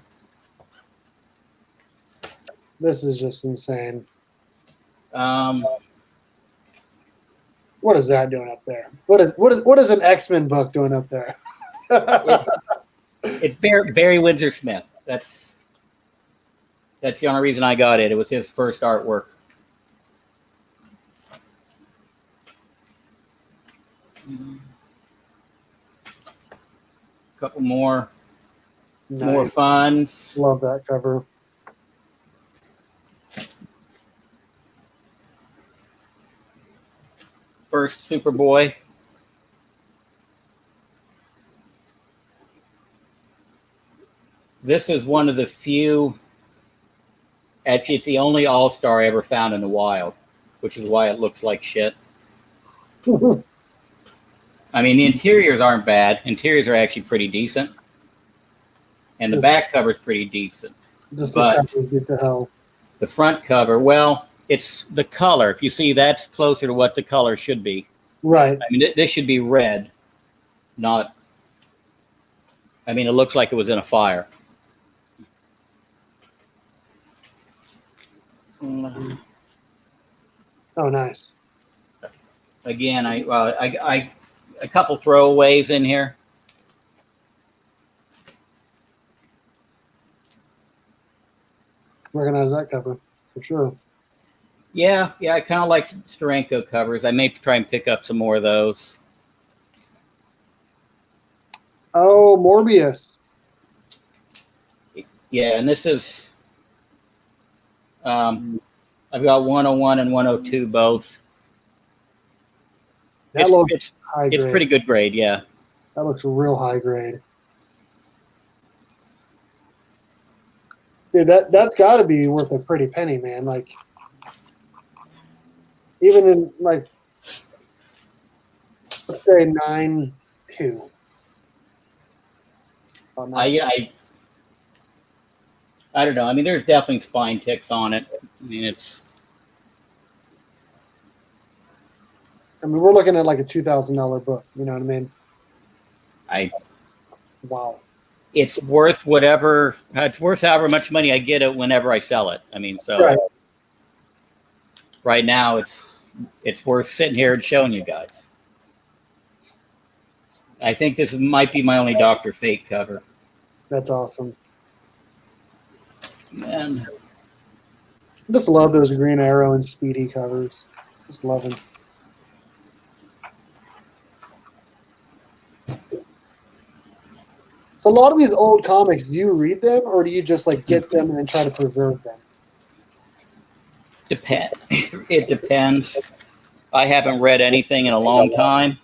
This is just insane. What is that doing up there? What is an X-Men book doing up there? It's Barry Windsor Smith. That's the only reason I got it. It was his first artwork. Couple more funds. Love that cover. First Superboy. This is one of the few, actually it's the only All-Star I ever found in the wild, which is why it looks like shit. I mean, the interiors aren't bad. Interiors are actually pretty decent. And the back cover is pretty decent. Just but get the hell. The front cover, well, it's the color. If you see, that's closer to what the color should be. Right. I mean, this should be red, not. I mean, it looks like it was in a fire. Oh, nice. Again, I a couple throwaways in here. Recognize that cover for sure. Yeah, I kind of like Steranko covers. I may try and pick up some more of those. Oh, Morbius. Yeah, and this is, I've got 101 and 102 both. It's high grade. It's pretty good grade, yeah. That looks real high grade. Dude, that's got to be worth a pretty penny, man. Like, even in, like, let's say 9.2. I don't know. I mean, there's definitely spine ticks on it. I mean, we're looking at like a $2,000 book. You know what I mean? Wow. It's worth whatever. It's worth however much money I get it whenever I sell it. I mean, so right now it's worth sitting here and showing you guys. I think this might be my only Dr. Fate cover. That's awesome. And I just love those Green Arrow and Speedy covers. Just love them. So a lot of these old comics, do you read them or do you just like get them and then try to preserve them? It depends. I haven't read anything in a long time.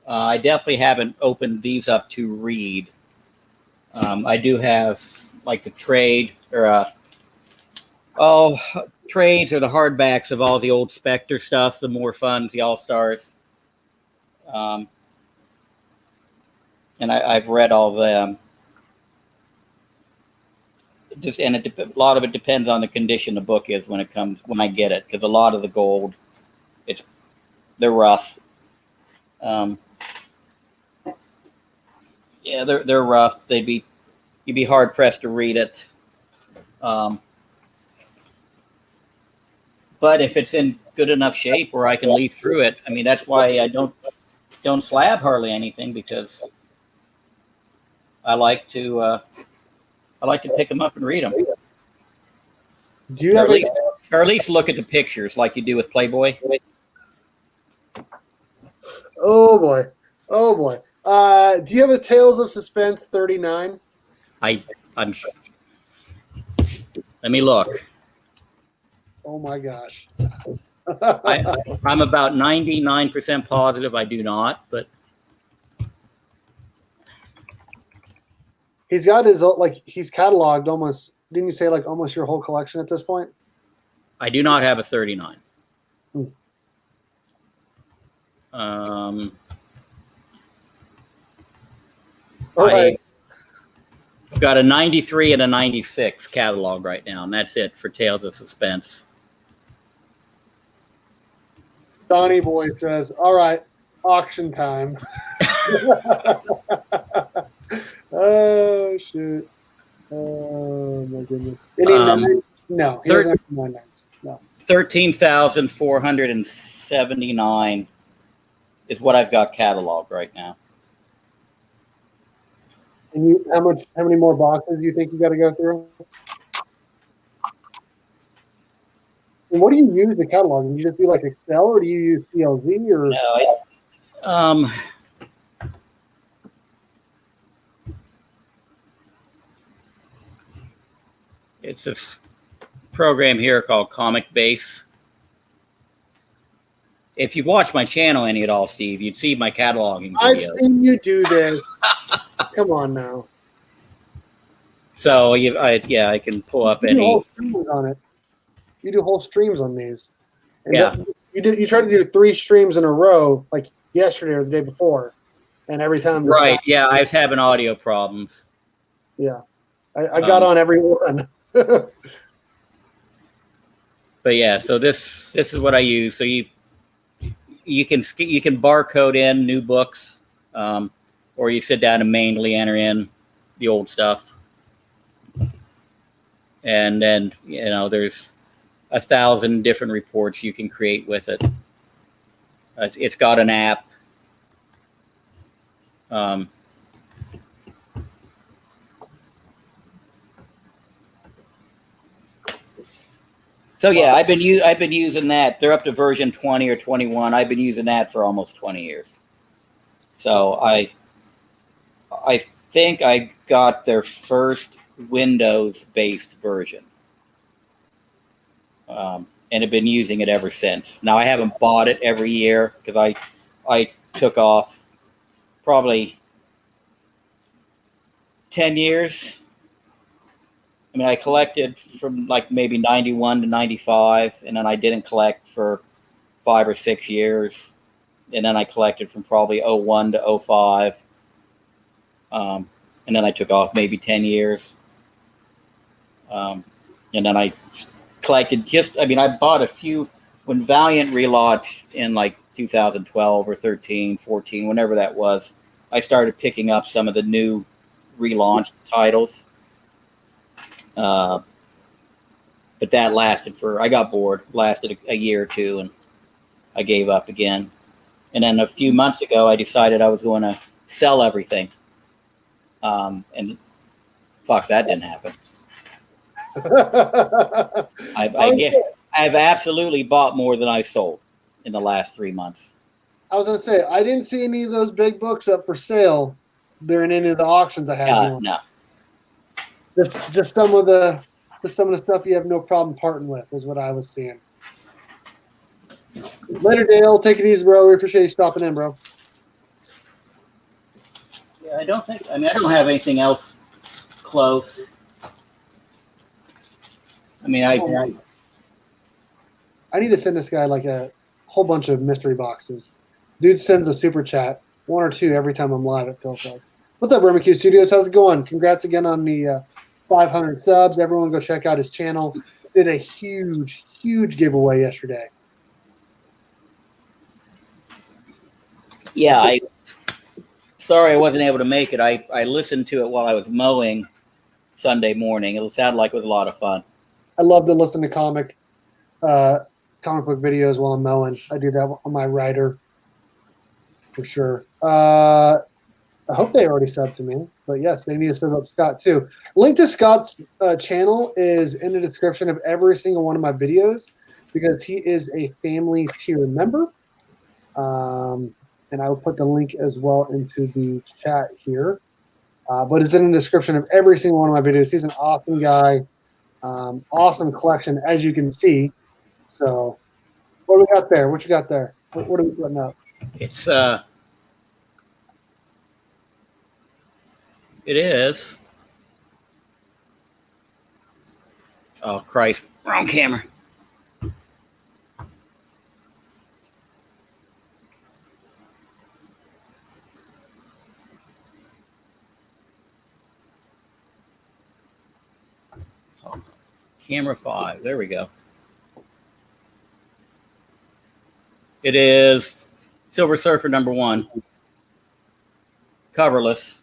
I definitely haven't opened these up to read. I do have like the trade or trades or the hardbacks of all the old Specter stuff, the Morphins, the All Stars, and I've read all of them. A lot of it depends on the condition the book is when I get it, because a lot of the gold, they're rough. Yeah, they're rough. You'd be hard pressed to read it. But if it's in good enough shape where I can leaf through it, I mean, that's why I don't slab hardly anything, because I like to pick them up and read them. Do you or at least look at the pictures like you do with Playboy? Oh boy. Do you have a Tales of Suspense 39? Let me look. Oh my gosh. I'm about 99% positive I do not, but he's got his he's cataloged almost. Didn't you say like almost your whole collection at this point? I do not have a 39. Right. I've got a 93 and a 96 catalog right now, and that's it for Tales of Suspense. Donnie Boy says, "All right, auction time." Oh shit! Oh my goodness! No, he doesn't have 99s. No. 13,479 is what I've got cataloged right now. And how many more boxes do you think you got to go through? And what do you use the catalog? Do you just do like Excel, or do you use CLZ, or? No, it's this program here called Comic Base. If you watch my channel any at all, Steve, you'd see my cataloging videos. I've seen you do this. Come on now. So I can pull up any. Whole streams on it. You do whole streams on these. And yeah. You try to do 3 streams in a row, like yesterday or the day before, and every time. Right. Yeah, I was having audio problems. Yeah, I got on every one. But yeah, so this is what I use. So you can barcode in new books, or you sit down and manually enter in the old stuff, and then there's 1,000 different reports you can create with it. It's got an app. So yeah, I've been using that. They're up to version 20 or 21. I've been using that for almost 20 years. So I think I got their first Windows-based version, and have been using it ever since. Now I haven't bought it every year because I took off probably 10 years. I mean, I collected from like maybe 91 to 95, and then I didn't collect for 5 or 6 years. And then I collected from probably 01 to 05. And then I took off maybe 10 years. And then I collected I bought a few when Valiant relaunched in like 2012 or 13, 14, whenever that was. I started picking up some of the new relaunched titles. But that I got bored, lasted a year or two, and I gave up again. And then a few months ago, I decided I was going to sell everything. And fuck, that didn't happen. I've absolutely bought more than I sold in the last 3 months. I was going to say, I didn't see any of those big books up for sale during any of the auctions I had you on. No. Just some of the stuff you have no problem parting with is what I was seeing. Later, Dale. Take it easy, bro. We appreciate you stopping in, bro. Yeah, I don't have anything else close. I mean, I need to send this guy like a whole bunch of mystery boxes. Dude sends a super chat, 1 or 2 every time I'm live, it feels like. What's up, Barbecue Studios? How's it going? Congrats again on the 500 subs. Everyone go check out his channel. Did a huge, huge giveaway yesterday. Yeah, sorry I wasn't able to make it. I listened to it while I was mowing Sunday morning. It sounded like it was a lot of fun. I love to listen to comic book videos while I'm mowing. I do that on my rider for sure. I hope they already subbed to me, but yes, they need to sub up Scott too. Link to Scott's channel is in the description of every single one of my videos because he is a family tier member. And I will put the link as well into the chat here. But it's in the description of every single one of my videos. He's an awesome guy. Awesome collection, as you can see. So, what do we got there? What you got there? What are we putting up? It is. Oh, Christ. Wrong camera. Oh, camera 5. There we go. It is Silver Surfer #1. Coverless.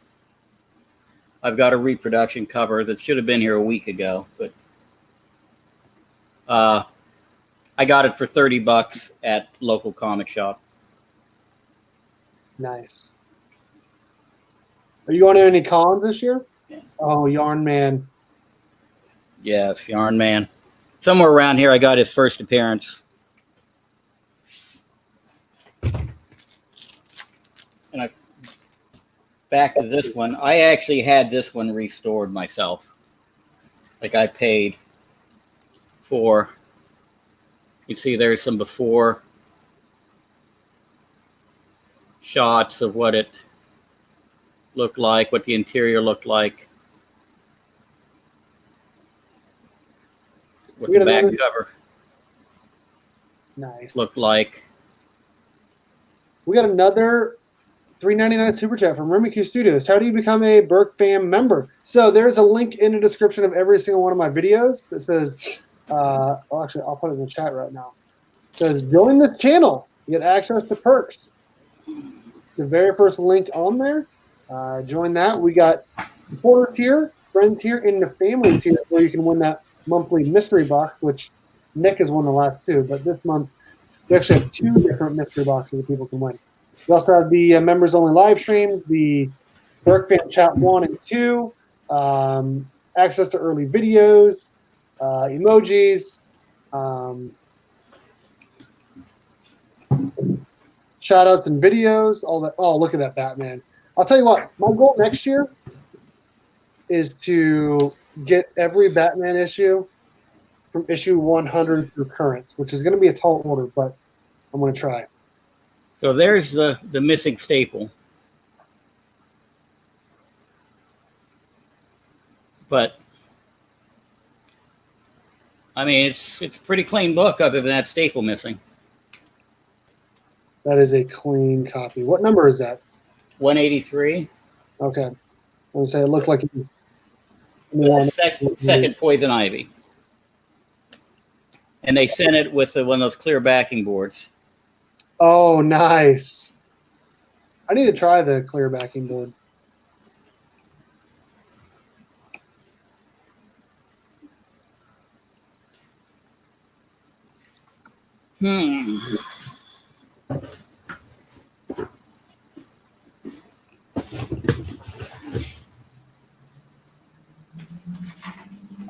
I've got a reproduction cover that should have been here a week ago, but I got it for $30 at local comic shop. Nice. Are you going to any cons this year? Yeah. Oh, Yarn Man. Yes, Yarn Man. Somewhere around here, I got his first appearance. And back to this one. I actually had this one restored myself. Like I paid for. You see there's some before shots of what it looked like, what the interior looked like. What the back cover looked like. We got another $3.99 super chat from Rebirth Studios. How do you become a Berkfam member? So there's a link in the description of every single one of my videos that says, actually, I'll put it in the chat right now. It says, join this channel. You get access to perks. It's the very first link on there. Join that. We got supporter tier, friend tier, and the family tier where you can win that monthly mystery box, which Nick has won the last 2. But this month, we actually have 2 different mystery boxes that people can win. We also have the members only live stream, the Berkfam chat 1 and 2, access to early videos, emojis, shout outs and videos, all that. Oh, look at that Batman. I'll tell you what, my goal next year is to get every Batman issue from issue 100 through current, which is going to be a tall order, but I'm going to try. So there's the missing staple. But I mean, it's a pretty clean book other than that staple missing. That is a clean copy. What number is that? 183. Okay. I was going to say it looked like it was second Poison Ivy. And they sent it with one of those clear backing boards. Oh, nice. I need to try the clear backing board. I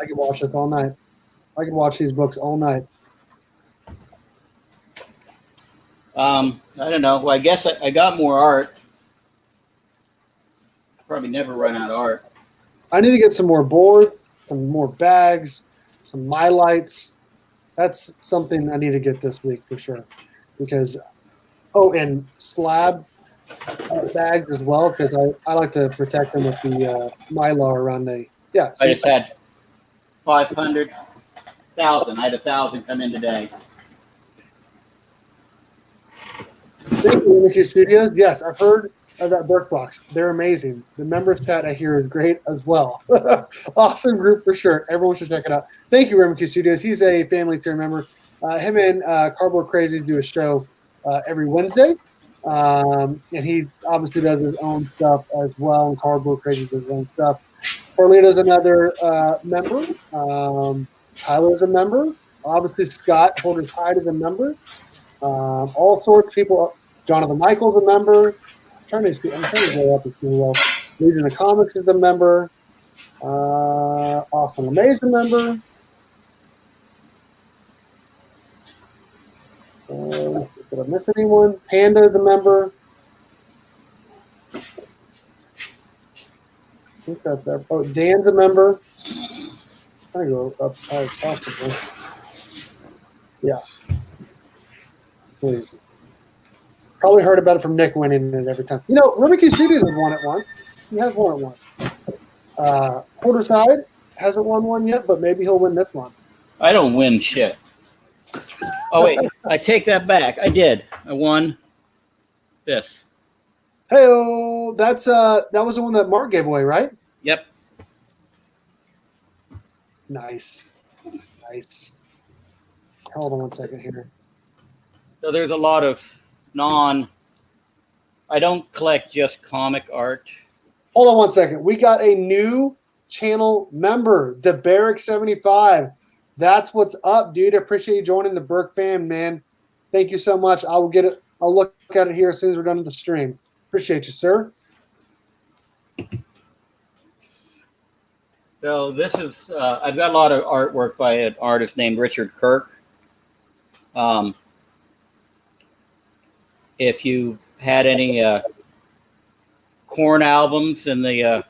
could watch this all night. I could watch these books all night. I don't know. Well, I guess I got more art. Probably never run out of art. I need to get some more boards, some more bags, some My Lights. That's something I need to get this week for sure. Because, and slab bags as well, because I like to protect them with the Mylar around the, yeah. I just had 500,000. I had 1,000 come in today. Thank you, Imagery Studios. Yes, I've heard of that Burke box. They're amazing. The members chat I hear is great as well. Awesome group for sure. Everyone should check it out. Thank you, Remke Studios. He's a family tier member. Him and Cardboard Crazies do a show every Wednesday. And he obviously does his own stuff as well. And Cardboard Crazies does his own stuff. Carlito's another member. Tyler's a member. Obviously, Scott Hoarders Hide is a member. All sorts of people. Jonathan Michael's a member. I'm trying to go up and see who else. Legion of Comics is a member. Austin LeMay's a member. Let's see, did I miss anyone? Panda is a member. I think that's it. Oh, Dan's a member. I'm trying to go up as high as possible. Yeah. Sleeves. Probably heard about it from Nick winning it every time. You know, Rubik's Studios has won it once. He has won it once. Hoarders Hide hasn't won one yet, but maybe he'll win this once. I don't win shit. Oh wait, I take that back. I did. I won this. Hey, that's that was the one that Mark gave away, right? Yep. Nice. Hold on one second here. So there's a lot of I don't collect just comic art. Hold on one second. We got a new channel member, the Barrack75. That's what's up, dude. I appreciate you joining the Burke fam, man. Thank you so much. I'll look at it here as soon as we're done with the stream. Appreciate you, sir. So this is I've got a lot of artwork by an artist named Richard Kirk. If you had any Korn albums in the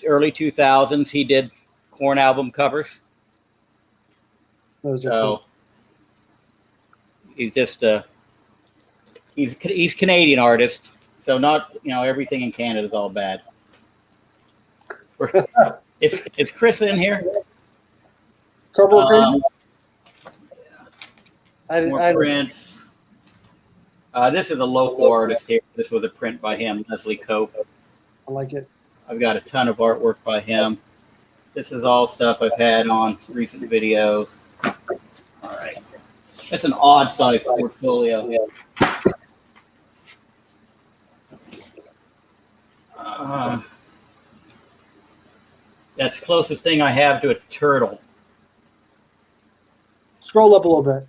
early 2000s, he did Korn album covers. Those are so cool. He's just he's Canadian artist, so not everything in Canada is all bad. Is Chris in here? Cardboard Crazy? More prints. This is a local artist here. This was a print by him, Leslie Cope. I like it. I've got a ton of artwork by him. This is all stuff I've had on recent videos. All right. That's an odd size portfolio. That's the closest thing I have to a turtle. Scroll up a little bit.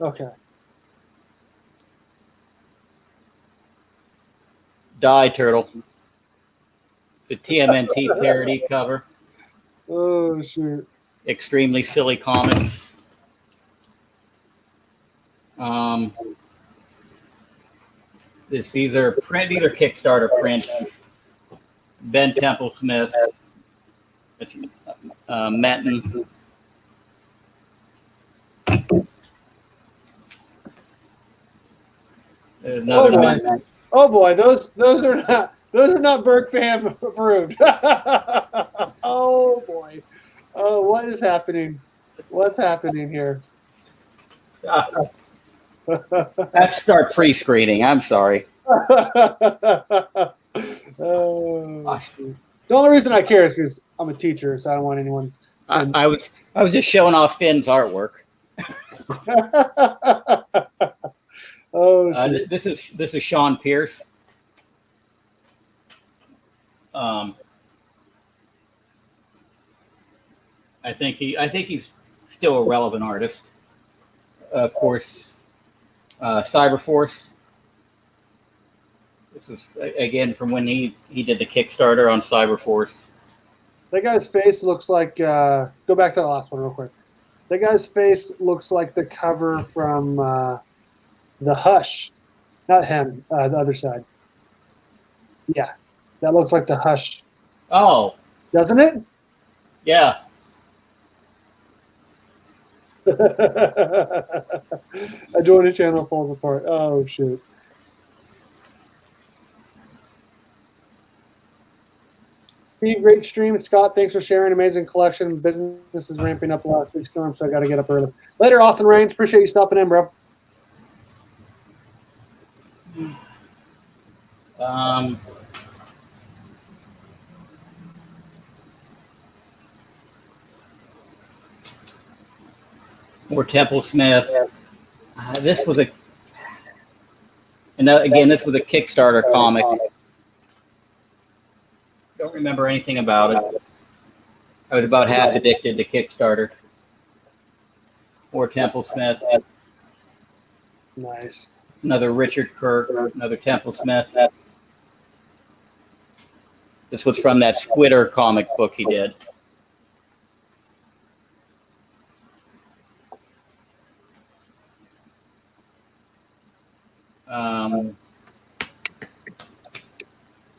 Okay. Die turtle. The TMNT parody cover. Oh, shoot. Extremely silly comics. These are Kickstarter prints. Ben Temple Smith. Metten. Another Metten. Oh boy, those are not Burke fam approved. Oh boy. Oh, what is happening? What's happening here? I have to start pre-screening. I'm sorry. The only reason I care is because I'm a teacher, so I don't want anyone's. I was just showing off Finn's artwork. Oh, shit. This is Sean Pierce. I think he's still a relevant artist. Of course, Cyberforce. This was again from when he did the Kickstarter on Cyberforce. That guy's face looks like. Go back to the last one real quick. That guy's face looks like the cover from The Hush. Not him. The other side. Yeah, that looks like the Hush, Oh, doesn't it? yeah. I joined a channel, falls apart. Oh shit. Steve, great stream. Scott, thanks for sharing. Amazing collection. Business is ramping up last week's storm, so I got to get up early. Later, Austin Rains. Appreciate you stopping in, bro. More Temple Smith. This was this was a Kickstarter comic. Don't remember anything about it. I was about half addicted to Kickstarter. More Temple Smith. Nice. Another Richard Kirk. Another Temple Smith. This was from that Squitter comic book he did.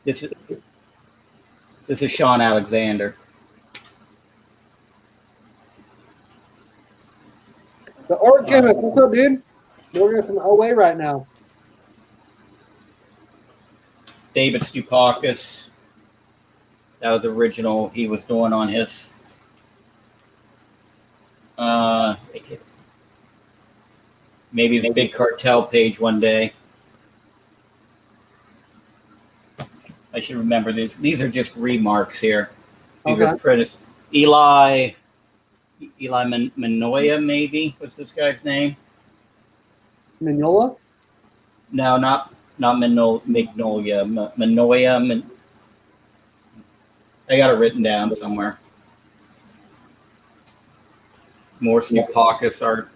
This is Sean Alexander. The Art Chemist. What's up, dude? We're getting some OA right now. David Stupakis. That was original. He was doing on his. Maybe the Big Cartel page one day. I should remember these. These are just remarks here. These are apprentice. Eli Manoia, maybe. What's this guy's name? Mignola? No, not Magnolia. Manoia. I got it written down somewhere. More Stupakis art.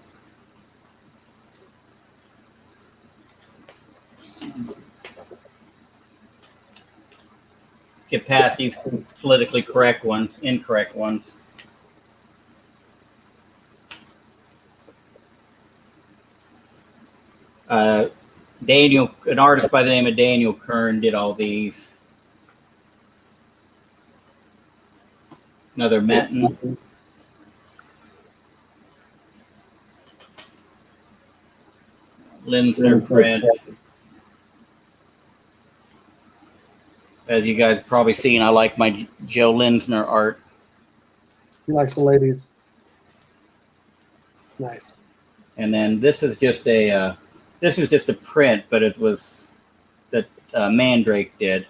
Get past these politically correct ones, incorrect ones. Daniel, an artist by the name of Daniel Kern, did all these. Another Menton. Linsner print. As you guys have probably seen, I like my Joe Linsner art. He likes the ladies. Nice. And then this is just a print, but it was that Mandrake did.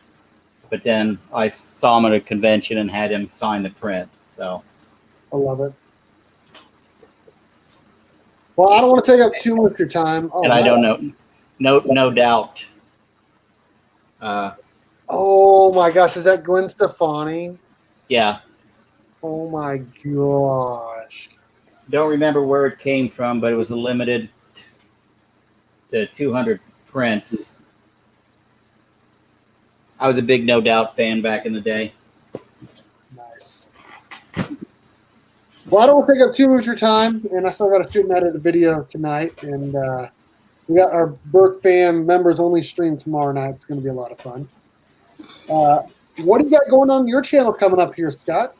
But then I saw him at a convention and had him sign the print. So I love it. Well, I don't want to take up too much of your time. Oh, and I don't know. No doubt. Oh my gosh, is that Gwen Stefani? Yeah. Oh my gosh. Don't remember where it came from, but it was a limited to 200 prints. I was a big No Doubt fan back in the day. Nice. Well, I don't want to take up too much of your time, and I still got to shoot and edit a video tonight, and we got our Berkfam members only stream tomorrow night. It's going to be a lot of fun. What do you got going on your channel coming up here, Scott?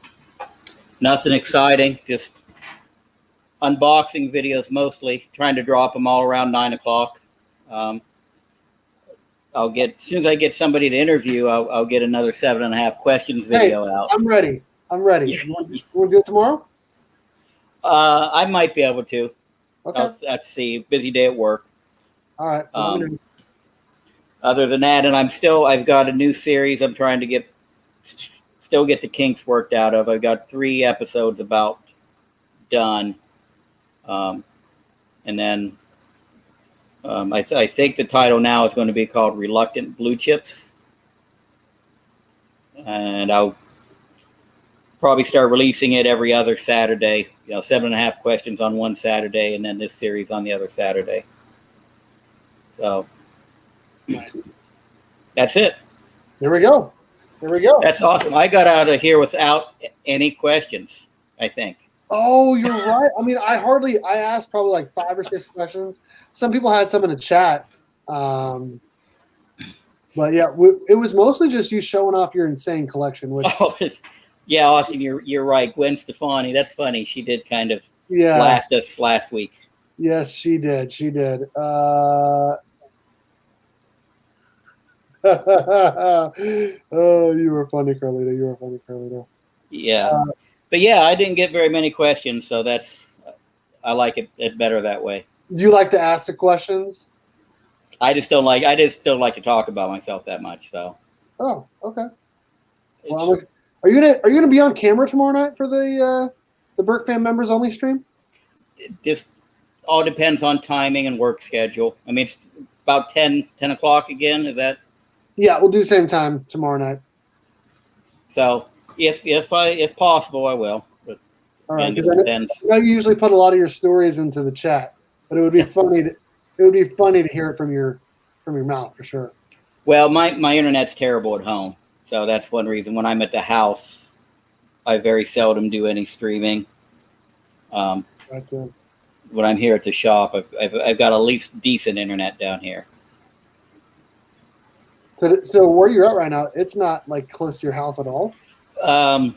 Nothing exciting, just unboxing videos mostly, trying to drop them all around 9 o'clock. As soon as I get somebody to interview, I'll get another 7.5 questions video out. I'm ready. You want to do it tomorrow? I might be able to. Okay. I'll have to see. Busy day at work. All right. Other than that, and I've got a new series I'm trying to get the kinks worked out of. I've got 3 episodes about done. And then I think the title now is going to be called Reluctant Blue Chips. And I'll probably start releasing it every other Saturday. 7.5 questions on one Saturday, and then this series on the other Saturday. So that's it. There we go. That's awesome. I got out of here without any questions, I think. Oh, you're right. I mean, I asked probably like 5 or 6 questions. Some people had some in the chat. But yeah, it was mostly just you showing off your insane collection. Which Yeah, Austin, you're right. Gwen Stefani, that's funny. She did kind of blast us last week. Yes, she did. She did. Oh, you were funny, Carlito. You were funny, Carlito. Yeah, but yeah, I didn't get very many questions, so I like it better that way. You like to ask the questions? I just don't like to talk about myself that much. So. Oh, okay. Well, are you gonna be on camera tomorrow night for the Berkfam members only stream? It just all depends on timing and work schedule. I mean, it's about 10 o'clock again. Is that? Yeah, we'll do the same time tomorrow night. So if possible, I will. But all right, because I know you usually put a lot of your stories into the chat, but it would be funny. It would be funny to hear it from your mouth for sure. Well, my internet's terrible at home, so that's one reason. When I'm at the house, I very seldom do any streaming. Gotcha. When I'm here at the shop, I've got at least decent internet down here. So where you're at right now, it's not like close to your house at all? 5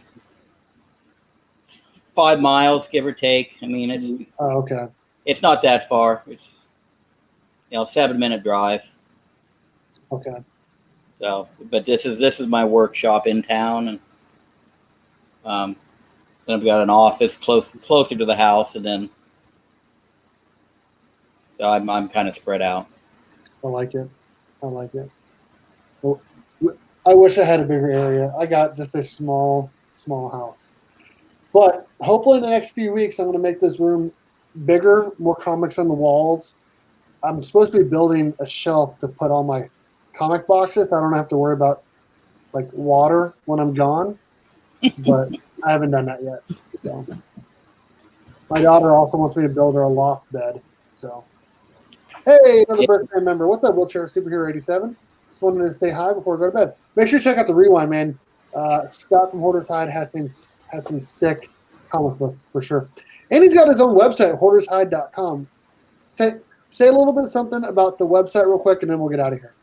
miles, give or take. I mean, it's okay. It's not that far. It's 7-minute drive. Okay. So, but this is my workshop in town, and then I've got an office closer to the house, and then so I'm kind of spread out. I like it. Well, I wish I had a bigger area. I got just a small house. But hopefully in the next few weeks, I'm going to make this room bigger, more comics on the walls. I'm supposed to be building a shelf to put all my comic boxes. I don't have to worry about like water when I'm gone, but I haven't done that yet. So my daughter also wants me to build her a loft bed. So hey, another Berkfam member. What's up, Wheelchair Superhero 87? Just wanted to say hi before I go to bed. Make sure you check out the Rewind, man. Scott from Hoarders Hide has some sick comic books for sure. And he's got his own website, hoardershide.com. Say a little bit of something about the website real quick, and then we'll get out of here.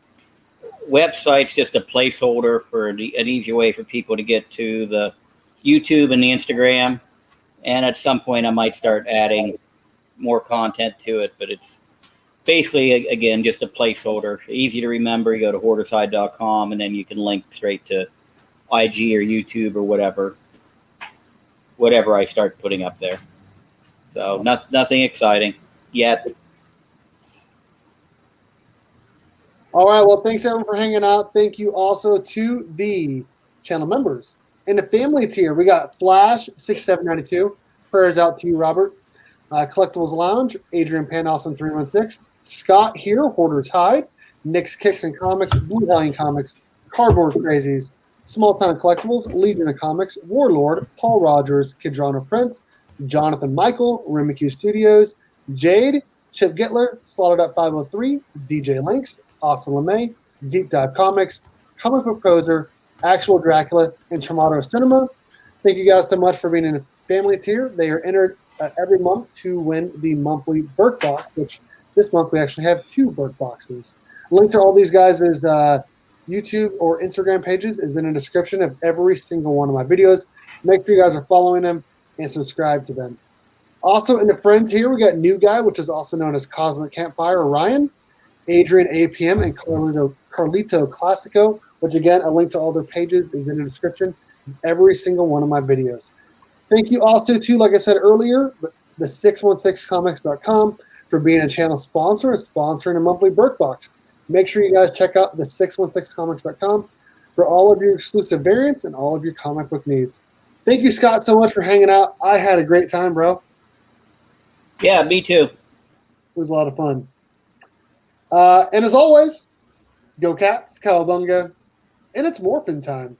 Website's just a placeholder for an easy way for people to get to the YouTube and the Instagram. And at some point, I might start adding more content to it, but it's basically, again, just a placeholder. Easy to remember. You go to hoardershide.com, and then you can link straight to IG or YouTube or whatever I start putting up there. So nothing exciting yet. All right. Well, thanks everyone for hanging out. Thank you also to the channel members. In the family tier, we got Flash 6792. Prayers out to you, Robert. Collectibles Lounge, Adrian Pandawson 316. Scott here, Hoarders Hide. Nick's Kicks and Comics, Blue Hellion Comics, Cardboard Crazies, Small Town Collectibles, Legion of Comics, Warlord, Paul Rogers, Kidrana Prince, Jonathan Michael, Rimiku Studios, Jade, Chip Gittler, Slaughtered Up 503, DJ Links, Austin LeMay, Deep Dive Comics, Comic Book Poser, Actual Dracula, and Tomato Cinema. Thank you guys so much for being in the family tier. They are entered every month to win the monthly Burke box, which this month we actually have 2 Burke boxes. Link to all these guys' YouTube or Instagram pages is in the description of every single one of my videos. Make sure you guys are following them and subscribe to them. Also in the friends here, we got New Guy, which is also known as Cosmic Campfire, Ryan, Adrian APM, and Carlito Classico, which again, a link to all their pages is in the description of every single one of my videos. Thank you also to, like I said earlier, the 616comics.com for being a channel sponsor and sponsoring a monthly Burke box. Make sure you guys check out the 616comics.com for all of your exclusive variants and all of your comic book needs. Thank you, Scott, so much for hanging out. I had a great time, bro. Yeah, me too. It was a lot of fun. And as always, go Cats, Cowabunga, and it's Morphin time.